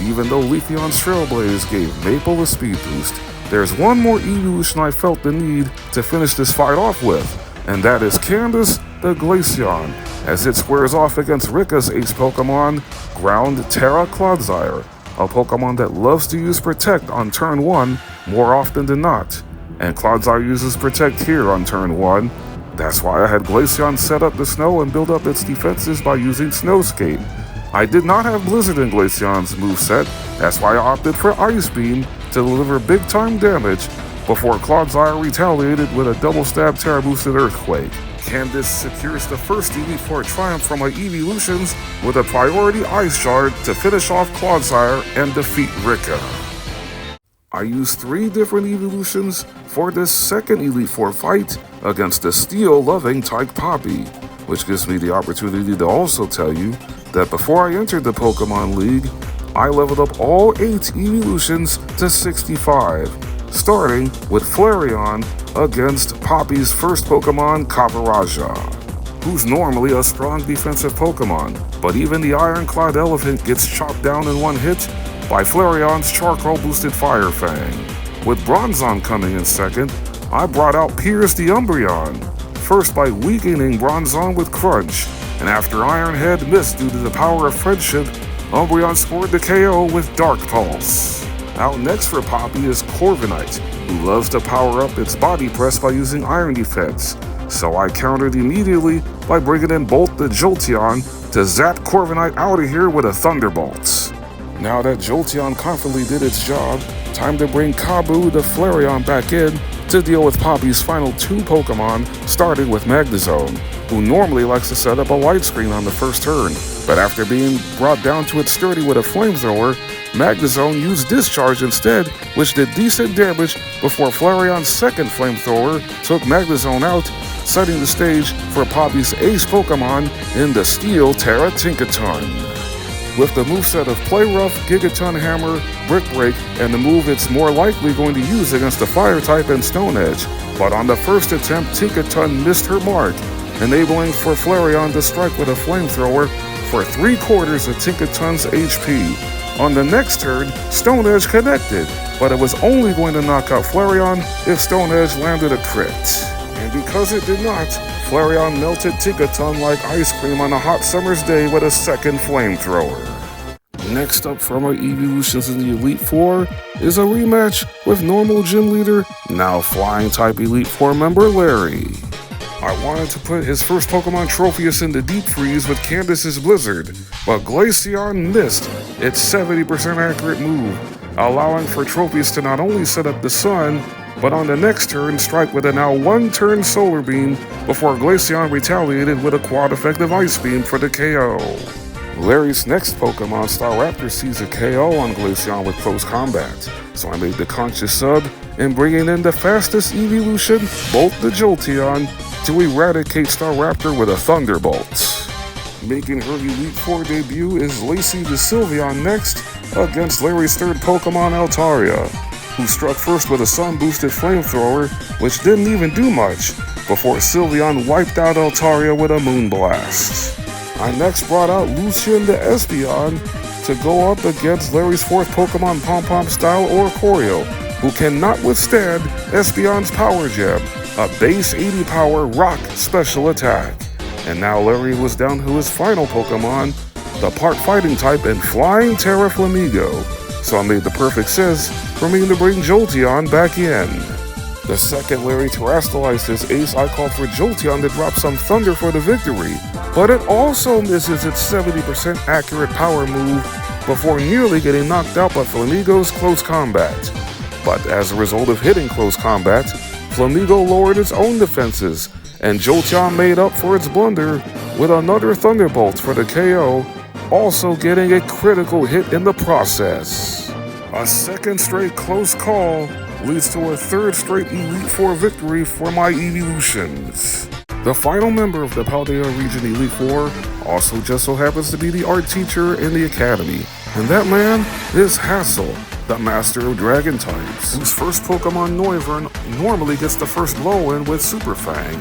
Even though Leafeon's Trailblaze gave Maple a speed boost, there's one more Eeveelution I felt the need to finish this fight off with, and that is Candace the Glaceon, as it squares off against Rika's ace Pokémon, Ground Terra Clodsire, a Pokémon that loves to use Protect on turn 1 more often than not, and Clodsire uses Protect here on turn 1. That's why I had Glaceon set up the snow and build up its defenses by using Snowscape. I did not have Blizzard in Glaceon's moveset, that's why I opted for Ice Beam to deliver big-time damage before Clodsire retaliated with a double-stab Terra-boosted Earthquake. Candace secures the first Elite Four triumph from my Eeveelutions with a priority Ice Shard to finish off Clodsire and defeat Rika. I used 3 different Eeveelutions for this second Elite Four fight against the steel-loving Tyke Poppy, which gives me the opportunity to also tell you that before I entered the Pokémon League, I leveled up all 8 Eeveelutions to 65, starting with Flareon against Poppy's first Pokémon, Copperajah, who's normally a strong defensive Pokémon, but even the Ironclad Elephant gets chopped down in one hit by Flareon's charcoal-boosted Fire Fang. With Bronzong coming in second, I brought out Piers the Umbreon, first by weakening Bronzong with Crunch, and after Iron Head missed due to the power of friendship, Umbreon scored the KO with Dark Pulse. Out next for Poppy is Corviknight, who loves to power up its body press by using Iron Defense, so I countered immediately by bringing in Bolt the Jolteon to zap Corviknight out of here with a Thunderbolt. Now that Jolteon confidently did its job, time to bring Kabu the Flareon back in to deal with Poppy's final 2 Pokémon, starting with Magnezone, who normally likes to set up a light screen on the first turn, but after being brought down to its sturdy with a flamethrower, Magnezone used Discharge instead, which did decent damage before Flareon's second flamethrower took Magnezone out, setting the stage for Poppy's ace Pokémon in the Steel Terra Tinkaton. With the moveset of Play Rough, Gigaton Hammer, Brick Break and the move it's more likely going to use against the Fire type and Stone Edge, but on the first attempt, Tinkaton missed her mark, enabling for Flareon to strike with a Flamethrower for 3/4 of Tinkaton's HP. On the next turn, Stone Edge connected, but it was only going to knock out Flareon if Stone Edge landed a crit. And because it did not, Flareon melted Tinkaton like ice cream on a hot summer's day with a second Flamethrower. Next up from our Eeveelutions in the Elite Four is a rematch with normal gym leader, now Flying type Elite Four member Larry. I wanted to put his first Pokemon Tropius into Deep Freeze with Candace's Blizzard, but Glaceon missed its 70% accurate move, allowing for Tropius to not only set up the sun, but on the next turn strike with a now one-turn Solar Beam before Glaceon retaliated with a quad-effective Ice Beam for the KO. Larry's next Pokemon, Staraptor, sees a KO on Glaceon with close combat, so I made the conscious sub in bringing in the fastest Eeveelution, Bolt the Jolteon, to eradicate Staraptor with a Thunderbolt. Making her Elite Four debut is Lacey the Sylveon next against Larry's third Pokemon, Altaria, who struck first with a sun-boosted Flamethrower, which didn't even do much, before Sylveon wiped out Altaria with a Moonblast. I next brought out Lucian the Espeon to go up against Larry's fourth Pokemon, Pom-Pom Style Oricorio, who cannot withstand Espeon's Power Gem, a base 80 power rock special attack. And now Larry was down to his final Pokemon, the part fighting type and Flying Terraflamigo, so I made the perfect sense for me to bring Jolteon back in. The second Larry terrestrialized his ace, I called for Jolteon to drop some thunder for the victory, but it also misses its 70% accurate power move before nearly getting knocked out by Flamigo's close combat. But as a result of hitting close combat, Flamigo lowered its own defenses, and Jolteon made up for its blunder with another Thunderbolt for the KO, also getting a critical hit in the process. A second straight close call leads to a third straight Elite Four victory for my Eeveelutions. The final member of the Paldea Region Elite Four also just so happens to be the art teacher in the academy, and that man is Hassel, the master of dragon types, whose first Pokemon Noivern normally gets the first blow in with Super Fang,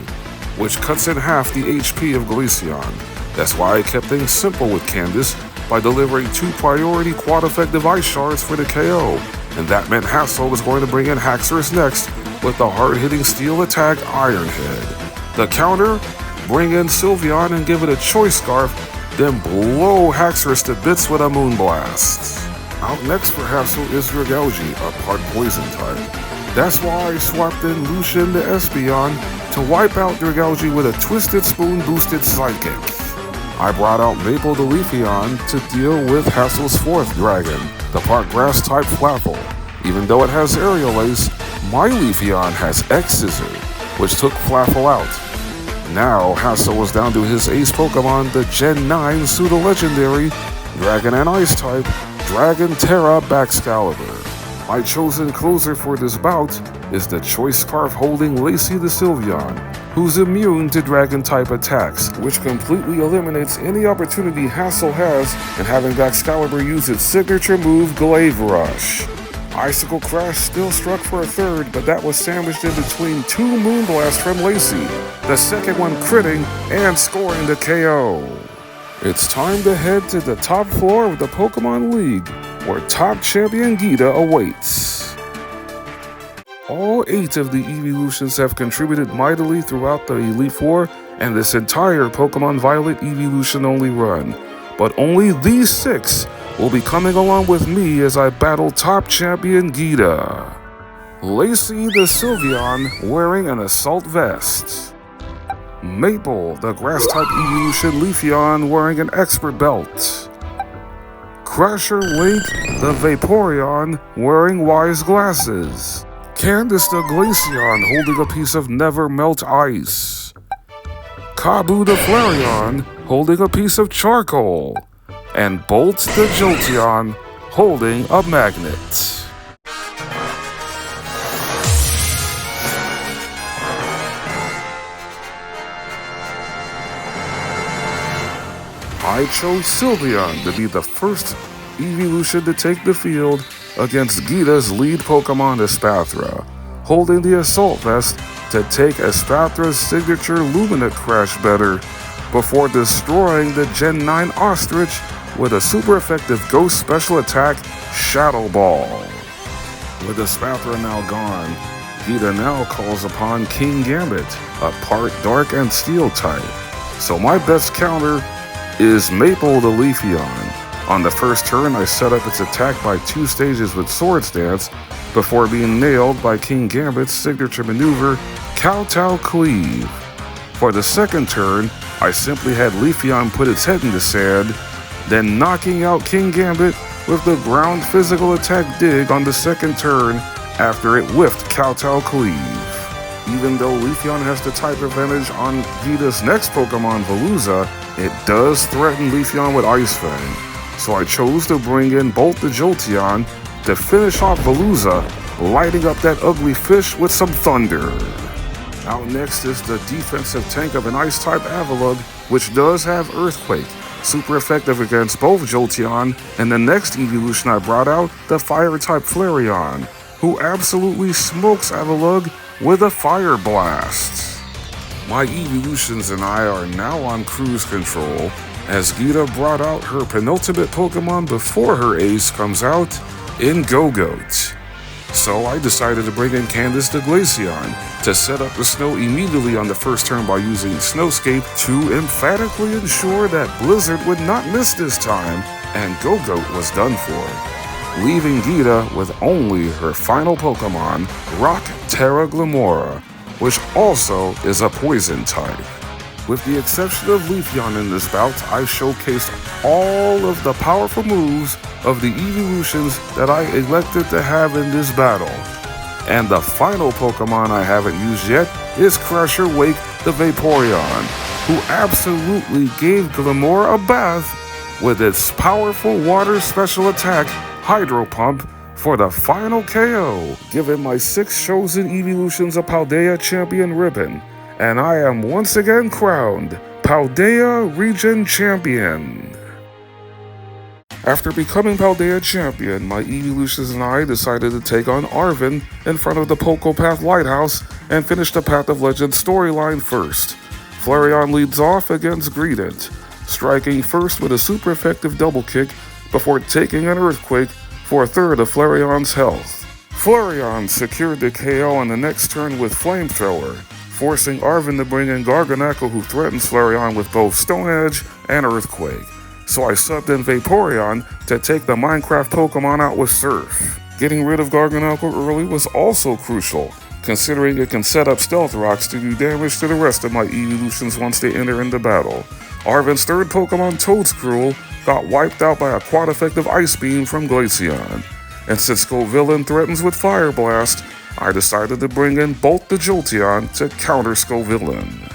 which cuts in half the HP of Glaceon. That's why I kept things simple with Candace by delivering 2 priority quad-effective Ice Shards for the KO, and that meant Hassel was going to bring in Haxorus next with the hard-hitting steel attack Iron Head. The counter, bring in Sylveon and give it a Choice Scarf, then blow Haxorus to bits with a Moonblast. Out next for Hassel is Dragalge, a part poison type. That's why I swapped in Lucian the Espeon to wipe out Dragalge with a Twisted Spoon boosted Psychic. I brought out Maple the Leafeon to deal with Hassel's fourth dragon, the part grass type Clavell. Even though it has Aerial Ace, my Leafeon has X-Scissor, which took Flaffle out. Now Hassel was down to his ace Pokemon, the Gen 9 pseudo-legendary Dragon and Ice type Dragon Terra Baxcalibur. My chosen closer for this bout is the Choice Scarf holding Lacey the Sylveon, who's immune to dragon type attacks, which completely eliminates any opportunity Hassel has in having Baxcalibur use its signature move Glaive Rush. Icicle Crash still struck for a third, but that was sandwiched in between 2 Moonblasts from Lacey, the second one critting and scoring the KO. It's time to head to the top floor of the Pokemon League, where top champion Gita awaits. All 8 of the Eeveelutions have contributed mightily throughout the Elite Four and this entire Pokemon Violet Eeveelution only run, but only these 6 will be coming along with me as I battle top champion Gita. Lacey the Sylveon wearing an assault vest. Maple, the grass-type Eeveelution Leafeon wearing an expert belt. Crasher Link, the Vaporeon wearing wise glasses. Candace the Glaceon holding a piece of never melt ice. Kabu the Flareon holding a piece of charcoal. And Bolt the Jolteon holding a magnet. I chose Sylveon to be the first Eeveelution to take the field against Gita's lead Pokemon Espathra, holding the Assault Vest to take Espathra's signature Luminate Crash better before destroying the Gen 9 Ostrich with a super effective Ghost special attack, Shadow Ball. With Espathra now gone, Gita now calls upon King Gambit, a part Dark and Steel type. So my best counter is Maple the Leafeon. On the first turn, I set up its attack by 2 stages with Swords Dance before being nailed by King Gambit's signature maneuver, Kowtow Cleave. For the second turn, I simply had Leafeon put its head in the sand, then knocking out King Gambit with the ground physical attack Dig on the second turn after it whiffed Kowtow Cleave. Even though Leafeon has the type advantage on Gita's next Pokemon, Veluza, it does threaten Leafeon with Ice Fang, so I chose to bring in Bolt the Jolteon to finish off Veluza, lighting up that ugly fish with some thunder. Out next is the defensive tank of an Ice-type Avalugg, which does have Earthquake, super effective against both Jolteon, and the next evolution I brought out, the Fire-type Flareon, who absolutely smokes Avalugg with a Fire Blast. My Eeveelutions and I are now on cruise control, as Gita brought out her penultimate Pokemon before her ace comes out in Go-Goat. So I decided to bring in Candace the Glaceon to set up the snow immediately on the first turn by using Snowscape to emphatically ensure that Blizzard would not miss this time, and Go-Goat was done for, leaving Gita with only her final Pokemon, Rock Terra Glamora, which also is a poison type. With the exception of Leafeon in this bout, I showcased all of the powerful moves of the Eeveelutions that I elected to have in this battle. And the final Pokemon I haven't used yet is Crusher Wake the Vaporeon, who absolutely gave Glamora a bath with its powerful water special attack, Hydro Pump, for the final KO, giving my 6 chosen Eeveelutions a Paldea Champion ribbon. And I am once again crowned Paldea Region Champion. After becoming Paldea Champion, my Eeveelutions and I decided to take on Arven in front of the Pokopath Lighthouse and finish the Path of Legend storyline first. Flareon leads off against Greedent, striking first with a super effective double kick before taking an Earthquake for a third of Flareon's health. Flareon secured the KO on the next turn with Flamethrower, forcing Arven to bring in Garganacl, who threatens Flareon with both Stone Edge and Earthquake. So I subbed in Vaporeon to take the Minecraft Pokemon out with Surf. Getting rid of Garganacl early was also crucial, considering it can set up Stealth Rocks to do damage to the rest of my Eeveelutions once they enter into battle. Arven's third Pokemon, Toedscruel, got wiped out by a quad-effective Ice Beam from Glaceon. And since Scovillin threatens with Fire Blast, I decided to bring in Bolt the Jolteon to counter Scovillin.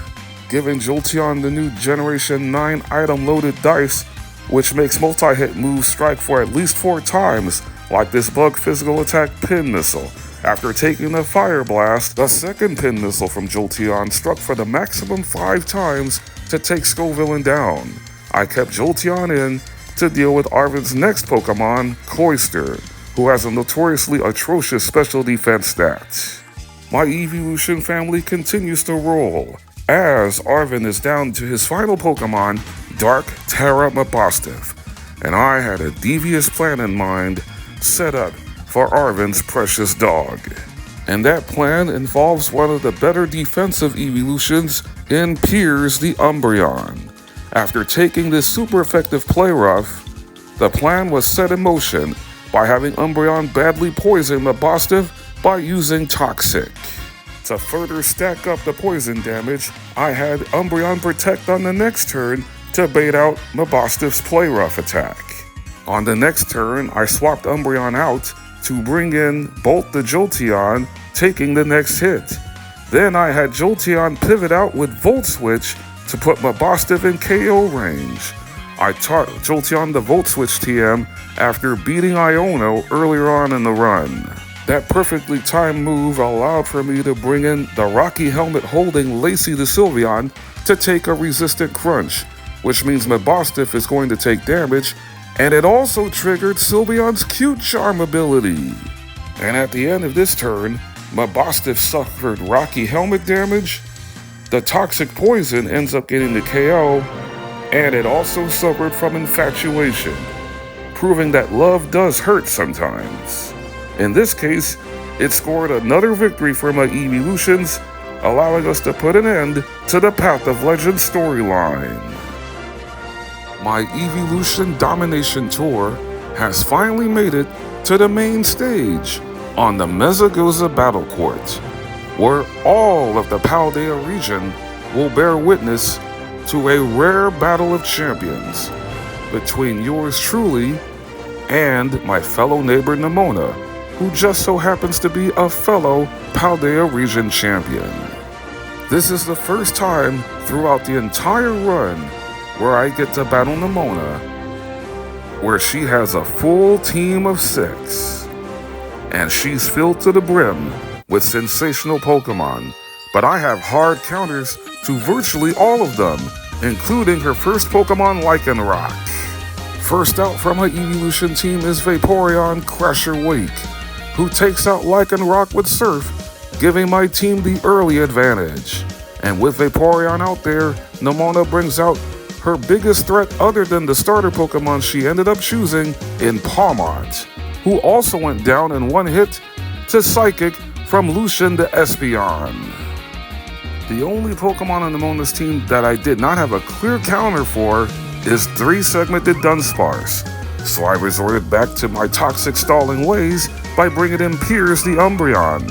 Giving Jolteon the new Generation 9 item-loaded dice, which makes multi-hit moves strike for at least 4 times, like this bug physical attack Pin Missile. After taking the Fire Blast, the second Pin Missile from Jolteon struck for the maximum 5 times to take Scovillin down. I kept Jolteon in to deal with Arven's next Pokemon, Cloyster, who has a notoriously atrocious special defense stat. My Eeveelution family continues to roll, as Arven is down to his final Pokemon, Dark Terra Mabosstiff, and I had a devious plan in mind set up for Arven's precious dog. And that plan involves one of the better defensive Eeveelutions in Piers the Umbreon. After taking this super effective Play Rough, the plan was set in motion by having Umbreon badly poison Mabosstiff by using Toxic. To further stack up the poison damage, I had Umbreon Protect on the next turn to bait out Mabosstiff's Play Rough attack. On the next turn, I swapped Umbreon out to bring in Bolt the Jolteon, taking the next hit. Then I had Jolteon pivot out with Volt Switch to put Mabosstiff in KO range. I taught Jolteon the Volt Switch TM after beating Iono earlier on in the run. That perfectly timed move allowed for me to bring in the Rocky Helmet holding Lacey the Sylveon to take a resistant crunch, which means Mabosstiff is going to take damage and it also triggered Sylveon's Cute Charm ability. And at the end of this turn, Mabosstiff suffered Rocky Helmet damage, the Toxic Poison ends up getting the KO, and it also suffered from Infatuation, proving that love does hurt sometimes. In this case, it scored another victory for my Eeveelutions, allowing us to put an end to the Path of Legends storyline. My Eeveelution Domination Tour has finally made it to the main stage on the Mesagoza Battle Court, where all of the Paldea region will bear witness to a rare battle of champions between yours truly and my fellow neighbor Nemona, who just so happens to be a fellow Paldea region champion. This is the first time throughout the entire run where I get to battle Nemona, where she has a full team of 6, and she's filled to the brim with sensational Pokemon, but I have hard counters to virtually all of them, including her first Pokemon Lycanroc. First out from her Eeveelution team is Vaporeon Crasher Wake, who takes out Lycanroc with Surf, giving my team the early advantage. And with Vaporeon out there, Nemona brings out her biggest threat other than the starter Pokemon she ended up choosing in Pawmont, who also went down in one hit to Psychic from Lucian to Espeon. The only Pokemon on Nemona's team that I did not have a clear counter for is 3-segmented Dunsparce, so I resorted back to my toxic stalling ways by bringing in Piers the Umbreon.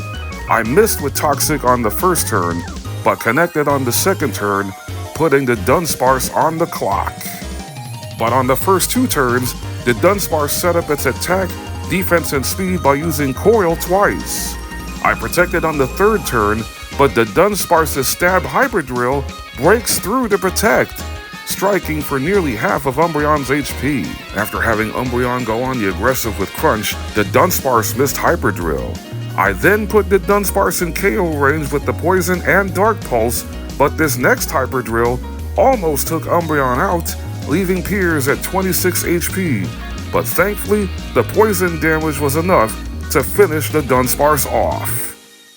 I missed with Toxic on the first turn, but connected on the second turn, putting the Dunsparce on the clock. But on the first 2 turns, the Dunsparce set up its attack, defense, and speed by using Coil twice. I protected on the third turn, but the Dunsparce's Stab Hyper Drill breaks through to protect, striking for nearly half of Umbreon's HP. After having Umbreon go on the aggressive with Crunch, the Dunsparce missed Hyper Drill. I then put the Dunsparce in KO range with the Poison and Dark Pulse, but this next Hyper Drill almost took Umbreon out, leaving Piers at 26 HP. But thankfully, the Poison damage was enough to finish the Dunsparce off.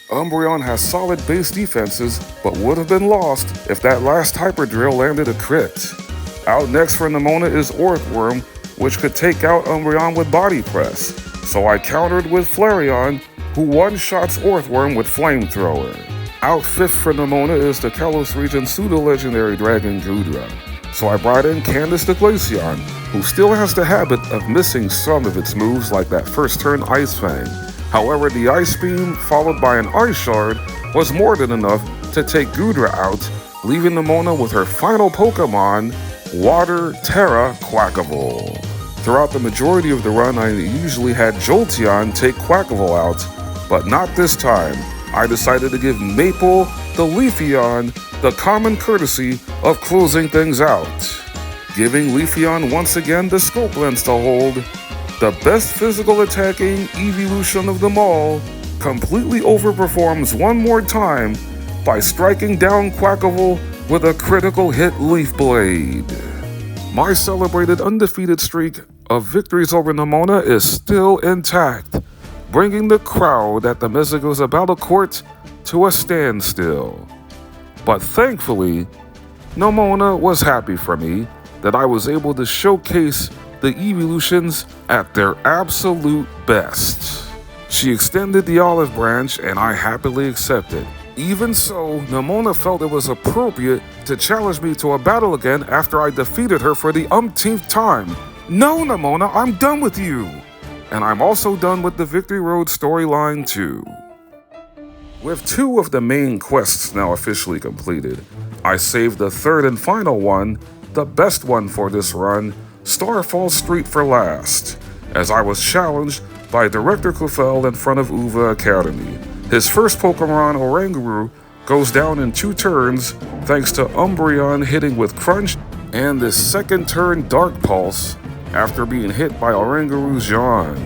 Umbreon has solid base defenses, but would have been lost if that last Hyper Drill landed a crit. Out next for Nemona is Orthworm, which could take out Umbreon with Body Press, so I countered with Flareon, who one-shots Orthworm with Flamethrower. Out fifth for Nemona is the Kalos region pseudo-legendary Dragon Goodra, so I brought in Candace the Glaceon, who still has the habit of missing some of its moves like that first turn Ice Fang. However, the Ice Beam followed by an Ice Shard was more than enough to take Goodra out, leaving Nemona with her final Pokemon, Water Terra Quackable. Throughout the majority of the run, I usually had Jolteon take Quackable out, but not this time. I decided to give Maple the Leafeon the common courtesy of closing things out, giving Leafeon once again the Scope Lens to hold. The best physical attacking Eeveelution of them all completely overperforms one more time by striking down Quackable with a critical hit Leaf Blade. My celebrated undefeated streak of victories over Nemona is still intact, bringing the crowd at the Mesagoza Battle Court to a standstill. But thankfully, Nemona was happy for me that I was able to showcase the Eeveelutions at their absolute best. She extended the olive branch and I happily accepted. Even so, Nemona felt it was appropriate to challenge me to a battle again after I defeated her for the umpteenth time. No, Nemona, I'm done with you! And I'm also done with the Victory Road storyline too. With 2 of the main quests now officially completed, I saved the third and final one, the best one for this run, Starfall Street, for last, as I was challenged by Director Clavell in front of Uva Academy. His first Pokemon, Oranguru, goes down in 2 turns thanks to Umbreon hitting with Crunch and this second turn Dark Pulse after being hit by Oranguru's yawn,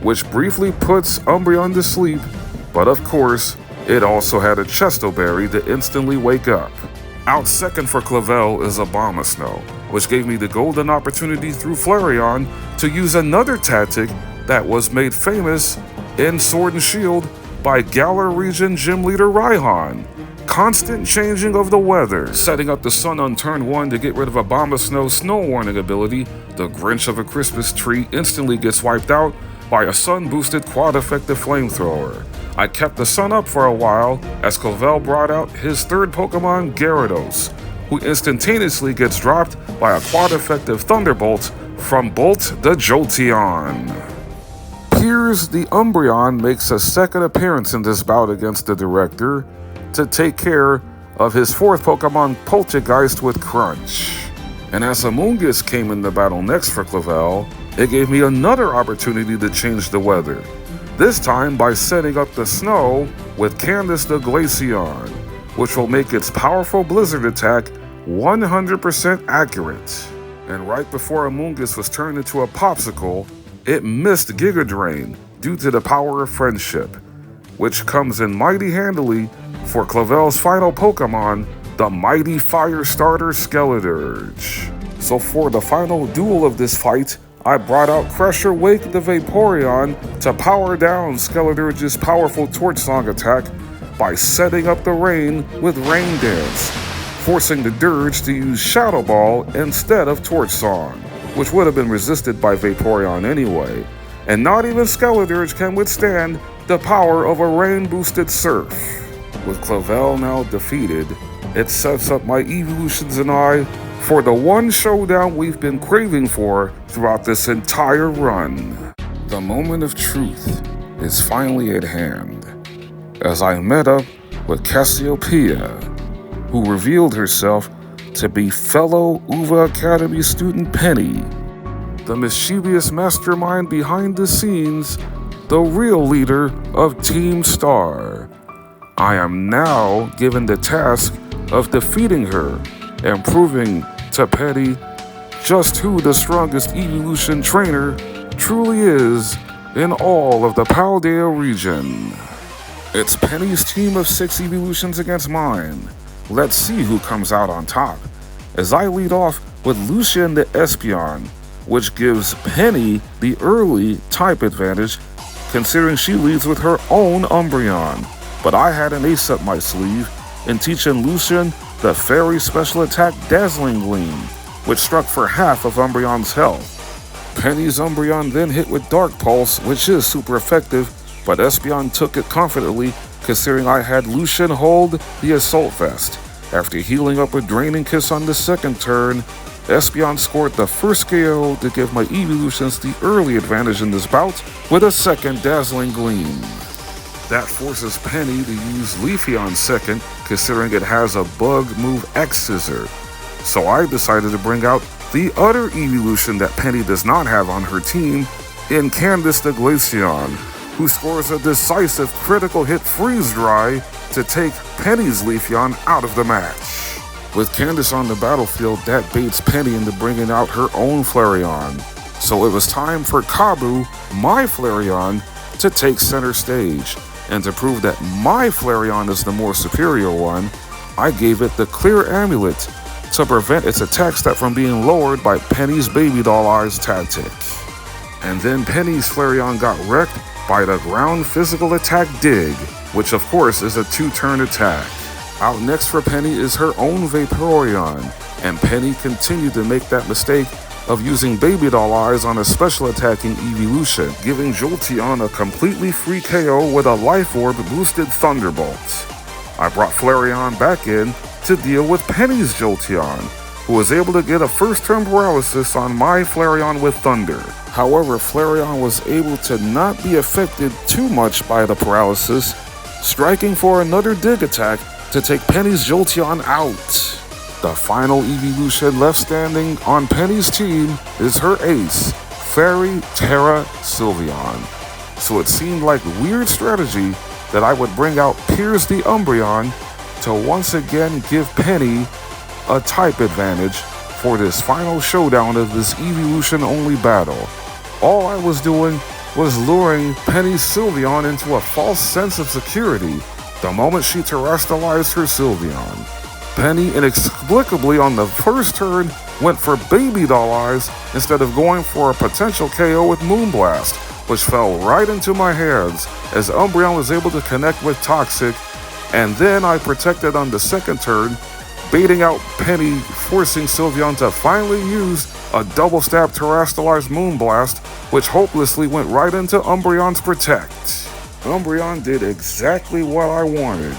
which briefly puts Umbreon to sleep, but of course, it also had a Chesto Berry to instantly wake up. Out second for Clavell is Abomasnow, which gave me the golden opportunity through Flareon to use another tactic that was made famous in Sword and Shield by Galar Region Gym Leader Raihan. Constant changing of the weather. Setting up the sun on turn 1 to get rid of Abomasnow's snow warning ability, the Grinch of a Christmas tree instantly gets wiped out by a sun-boosted quad-effective flamethrower. I kept the sun up for a while as Clavell brought out his third Pokemon, Gyarados, who instantaneously gets dropped by a quad-effective Thunderbolt from Bolt the Jolteon. Piers the Umbreon makes a second appearance in this bout against the Director to take care of his fourth Pokemon, Poltergeist, with Crunch. And as Amoonguss came in the battle next for Clavell, it gave me another opportunity to change the weather, this time by setting up the snow with Candace the Glaceon, which will make its powerful Blizzard attack 100% accurate. And right before Amoonguss was turned into a popsicle, it missed Giga Drain due to the power of friendship, which comes in mighty handily for Clavell's final Pokemon, the mighty fire starter Skeledirge. So for the final duel of this fight, I brought out Crusher Wake the Vaporeon to power down Skeledirge's powerful Torch Song attack by setting up the rain with Rain Dance, forcing the Dirge to use Shadow Ball instead of Torch Song, which would have been resisted by Vaporeon anyway. And not even Skeledirge can withstand the power of a rain-boosted Surf. With Clavell now defeated, it sets up my Eeveelutions and I for the one showdown we've been craving for throughout this entire run. The moment of truth is finally at hand, as I met up with Cassiopeia, who revealed herself to be fellow Eevee Academy student Penny, the mischievous mastermind behind the scenes, the real leader of Team Star. I am now given the task of defeating her and proving to Penny just who the strongest Eeveelution trainer truly is in all of the Paldea region. It's Penny's team of 6 Eeveelutions against mine. Let's see who comes out on top, as I lead off with Lucian the Espeon, which gives Penny the early type advantage considering she leads with her own Umbreon. But I had an ace up my sleeve in teaching Lucian the fairy special attack Dazzling Gleam, which struck for half of Umbreon's health. Penny's Umbreon then hit with Dark Pulse, which is super effective, but Espeon took it confidently considering I had Lucian hold the Assault Vest. After healing up with Draining Kiss on the second turn, Espeon scored the first KO to give my Eeveelutions the early advantage in this bout with a second Dazzling Gleam. That forces Penny to use Leafeon second, considering it has a bug move X-Scissor. So I decided to bring out the other Eeveelution that Penny does not have on her team in Candace the Glaceon, who scores a decisive critical hit Freeze Dry to take Penny's Leafeon out of the match. With Candace on the battlefield, that baits Penny into bringing out her own Flareon. So it was time for Kabu, my Flareon, to take center stage. And to prove that my Flareon is the more superior one, I gave it the Clear Amulet to prevent its attack stat from being lowered by Penny's Baby Doll Eyes tactic. And then Penny's Flareon got wrecked by the ground physical attack Dig, which of course is a 2-turn attack. Out next for Penny is her own Vaporeon, and Penny continued to make that mistake of using Baby Doll Eyes on a special attacking Eeveelution, giving Jolteon a completely free KO with a Life Orb boosted Thunderbolt. I brought Flareon back in to deal with Penny's Jolteon, who was able to get a first turn paralysis on my Flareon with Thunder. However, Flareon was able to not be affected too much by the paralysis, striking for another Dig attack to take Penny's Jolteon out. The final Eeveelution left standing on Penny's team is her ace, Fairy Terra Sylveon. So it seemed like weird strategy that I would bring out Piers the Umbreon to once again give Penny a type advantage for this final showdown of this Eeveelution-only battle. All I was doing was luring Penny's Sylveon into a false sense of security the moment she terrestrialized her Sylveon. Penny inexplicably on the first turn went for Baby Doll Eyes instead of going for a potential KO with Moonblast, which fell right into my hands as Umbreon was able to connect with Toxic, and then I protected on the second turn, baiting out Penny, forcing Sylveon to finally use a double stab Terastallized Moonblast, which hopelessly went right into Umbreon's Protect. Umbreon did exactly what I wanted,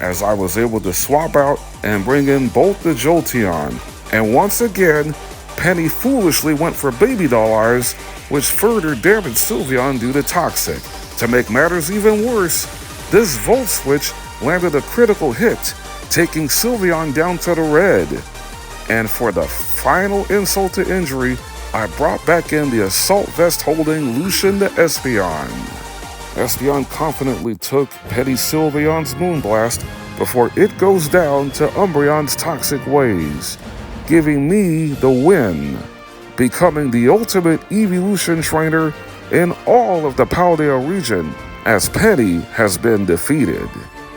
as I was able to swap out and bring in both the Jolteon, and once again, Penny foolishly went for Baby Doll Eyes, which further damaged Sylveon due to Toxic. To make matters even worse, this Volt Switch landed a critical hit, taking Sylveon down to the red. And for the final insult to injury, I brought back in the Assault Vest holding Lucian the Espeon. Espeon confidently took Petty Sylveon's Moonblast before it goes down to Umbreon's Toxic Waves, giving me the win, becoming the ultimate Eeveelution trainer in all of the Paldea region, as Penny has been defeated.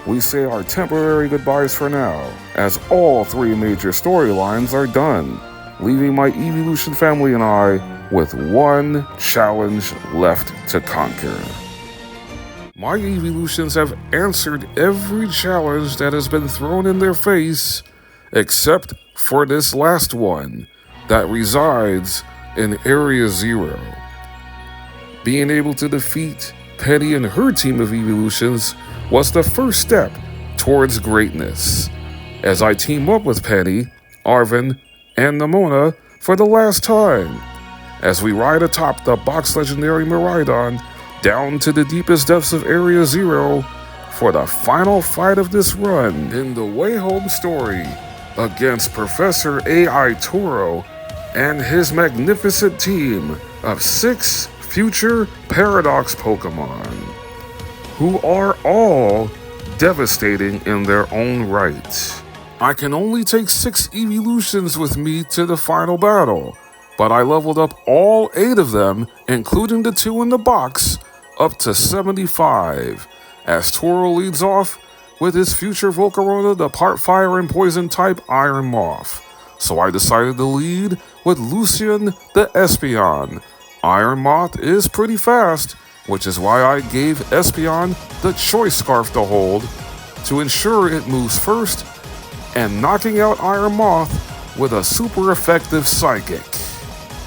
We say our temporary goodbyes for now, as all three major storylines are done, leaving my Eeveelution family and I with one challenge left to conquer. My Eeveelutions have answered every challenge that has been thrown in their face, except for this last one that resides in Area 0. Being able to defeat Penny and her team of Eeveelutions was the first step towards greatness, as I team up with Penny, Arven, and Nemona for the last time, as we ride atop the box legendary Miraidon down to the deepest depths of Area 0 for the final fight of this run in the Way Home story against Professor AI Toro and his magnificent team of 6 future Paradox Pokémon, who are all devastating in their own right. I can only take 6 Eeveelutions with me to the final battle, but I leveled up all 8 of them, including the 2 in the box, up to 75, as Toro leads off with his future Volcarona, the part Fire and Poison type Iron Moth. So I decided to lead with Lucian the Espeon. Iron Moth is pretty fast, which is why I gave Espeon the Choice Scarf to hold to ensure it moves first, and knocking out Iron Moth with a super effective Psychic.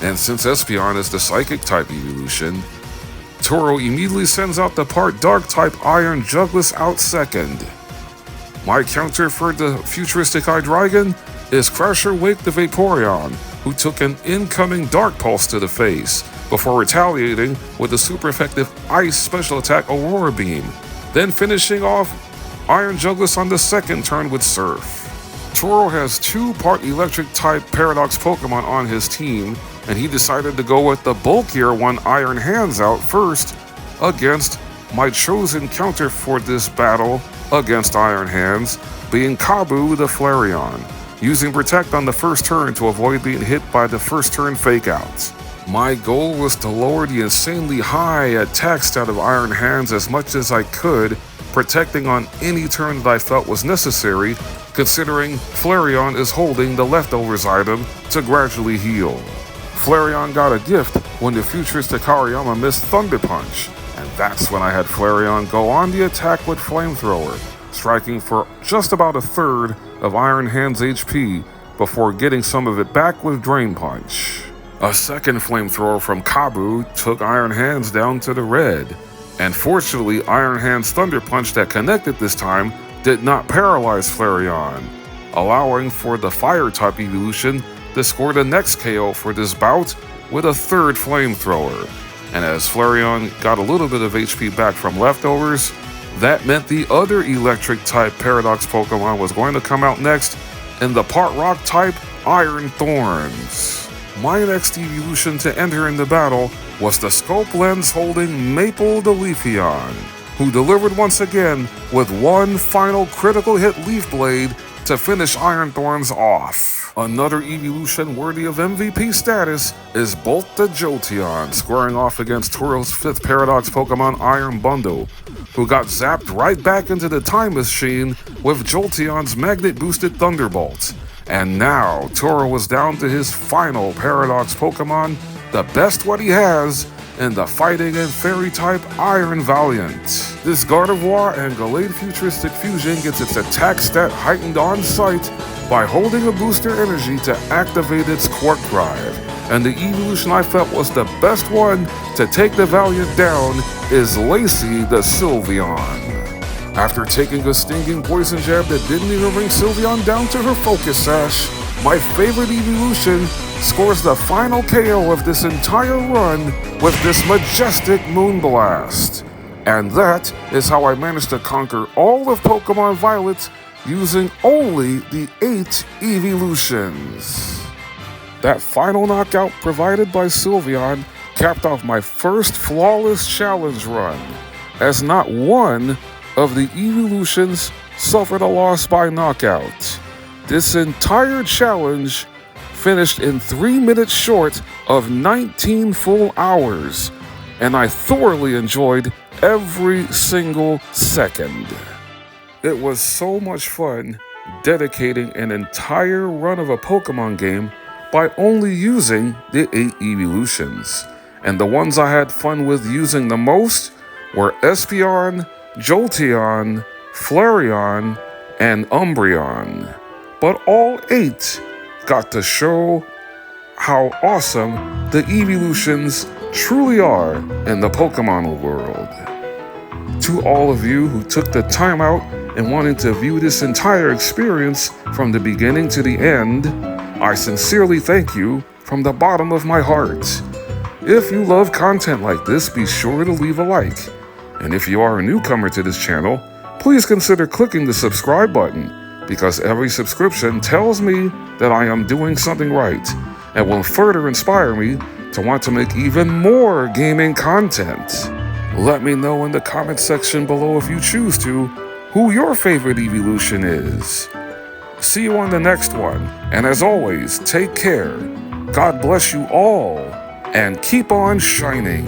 And since Espeon is the Psychic type evolution, Toro immediately sends out the part Dark type Iron Jugless out second. My counter for the futuristic Hydreigon is Crasher Wake the Vaporeon, who took an incoming Dark Pulse to the face before retaliating with the super effective Ice special attack Aurora Beam, then finishing off Iron Jugless on the second turn with Surf. Toro has 2 part Electric type Paradox Pokemon on his team, and he decided to go with the bulkier one Iron Hands out first against my chosen counter for this battle against Iron Hands, being Kabu the Flareon, using Protect on the first turn to avoid being hit by the first turn Fake Out. My goal was to lower the insanely high attack stat of Iron Hands as much as I could, protecting on any turn that I felt was necessary, considering Flareon is holding the leftovers item to gradually heal. Flareon got a gift when the futuristic Hariyama missed Thunder Punch, and that's when I had Flareon go on the attack with Flamethrower, striking for just about a third of Iron Hand's HP before getting some of it back with Drain Punch. A second Flamethrower from Kabu took Iron Hands down to the red, and fortunately Iron Hand's Thunder Punch that connected this time did not paralyze Flareon, allowing for the Fire-type evolution to score the next KO for this bout with a third Flamethrower. And as Flareon got a little bit of HP back from leftovers, that meant the other Electric-type Paradox Pokemon was going to come out next in the part Rock-type Iron Thorns. My next evolution to enter in the battle was the Scope Lens holding Maple the Leafeon, who delivered once again with one final critical hit Leaf Blade to finish Iron Thorns off. Another evolution worthy of MVP status is Bolt the Jolteon, squaring off against Toro's 5th Paradox Pokemon Iron Bundle, who got zapped right back into the time machine with Jolteon's magnet-boosted Thunderbolt. And now, Toro was down to his final Paradox Pokemon, the best what he has, in the Fighting and Fairy-type Iron Valiant. This Gardevoir and Gallade Futuristic Fusion gets its attack stat heightened on sight by holding a booster energy to activate its Quark Drive. And the evolution I felt was the best one to take the Valiant down is Lacey the Sylveon. After taking a stinging poison jab that didn't even bring Sylveon down to her focus sash, my favorite evolution scores the final KO of this entire run with this majestic Moonblast. And that is how I managed to conquer all of Pokemon Violet using only the 8 Eeveelutions. That final knockout provided by Sylveon capped off my first flawless challenge run, as not one of the Eeveelutions suffered a loss by knockout. This entire challenge finished in 3 minutes short of 19 full hours, and I thoroughly enjoyed every single second. It was so much fun dedicating an entire run of a Pokemon game by only using the 8 Eeveelutions. And the ones I had fun with using the most were Espeon, Jolteon, Flareon, and Umbreon. But all 8 got to show how awesome the Eeveelutions truly are in the Pokemon world. To all of you who took the time out and wanted to view this entire experience from the beginning to the end, I sincerely thank you from the bottom of my heart. If you love content like this, be sure to leave a like. And if you are a newcomer to this channel, please consider clicking the subscribe button, because every subscription tells me that I am doing something right and will further inspire me to want to make even more gaming content. Let me know in the comment section below, if you choose to, who your favorite Eeveelution is. See you on the next one, and as always, take care. God bless you all, and keep on shining.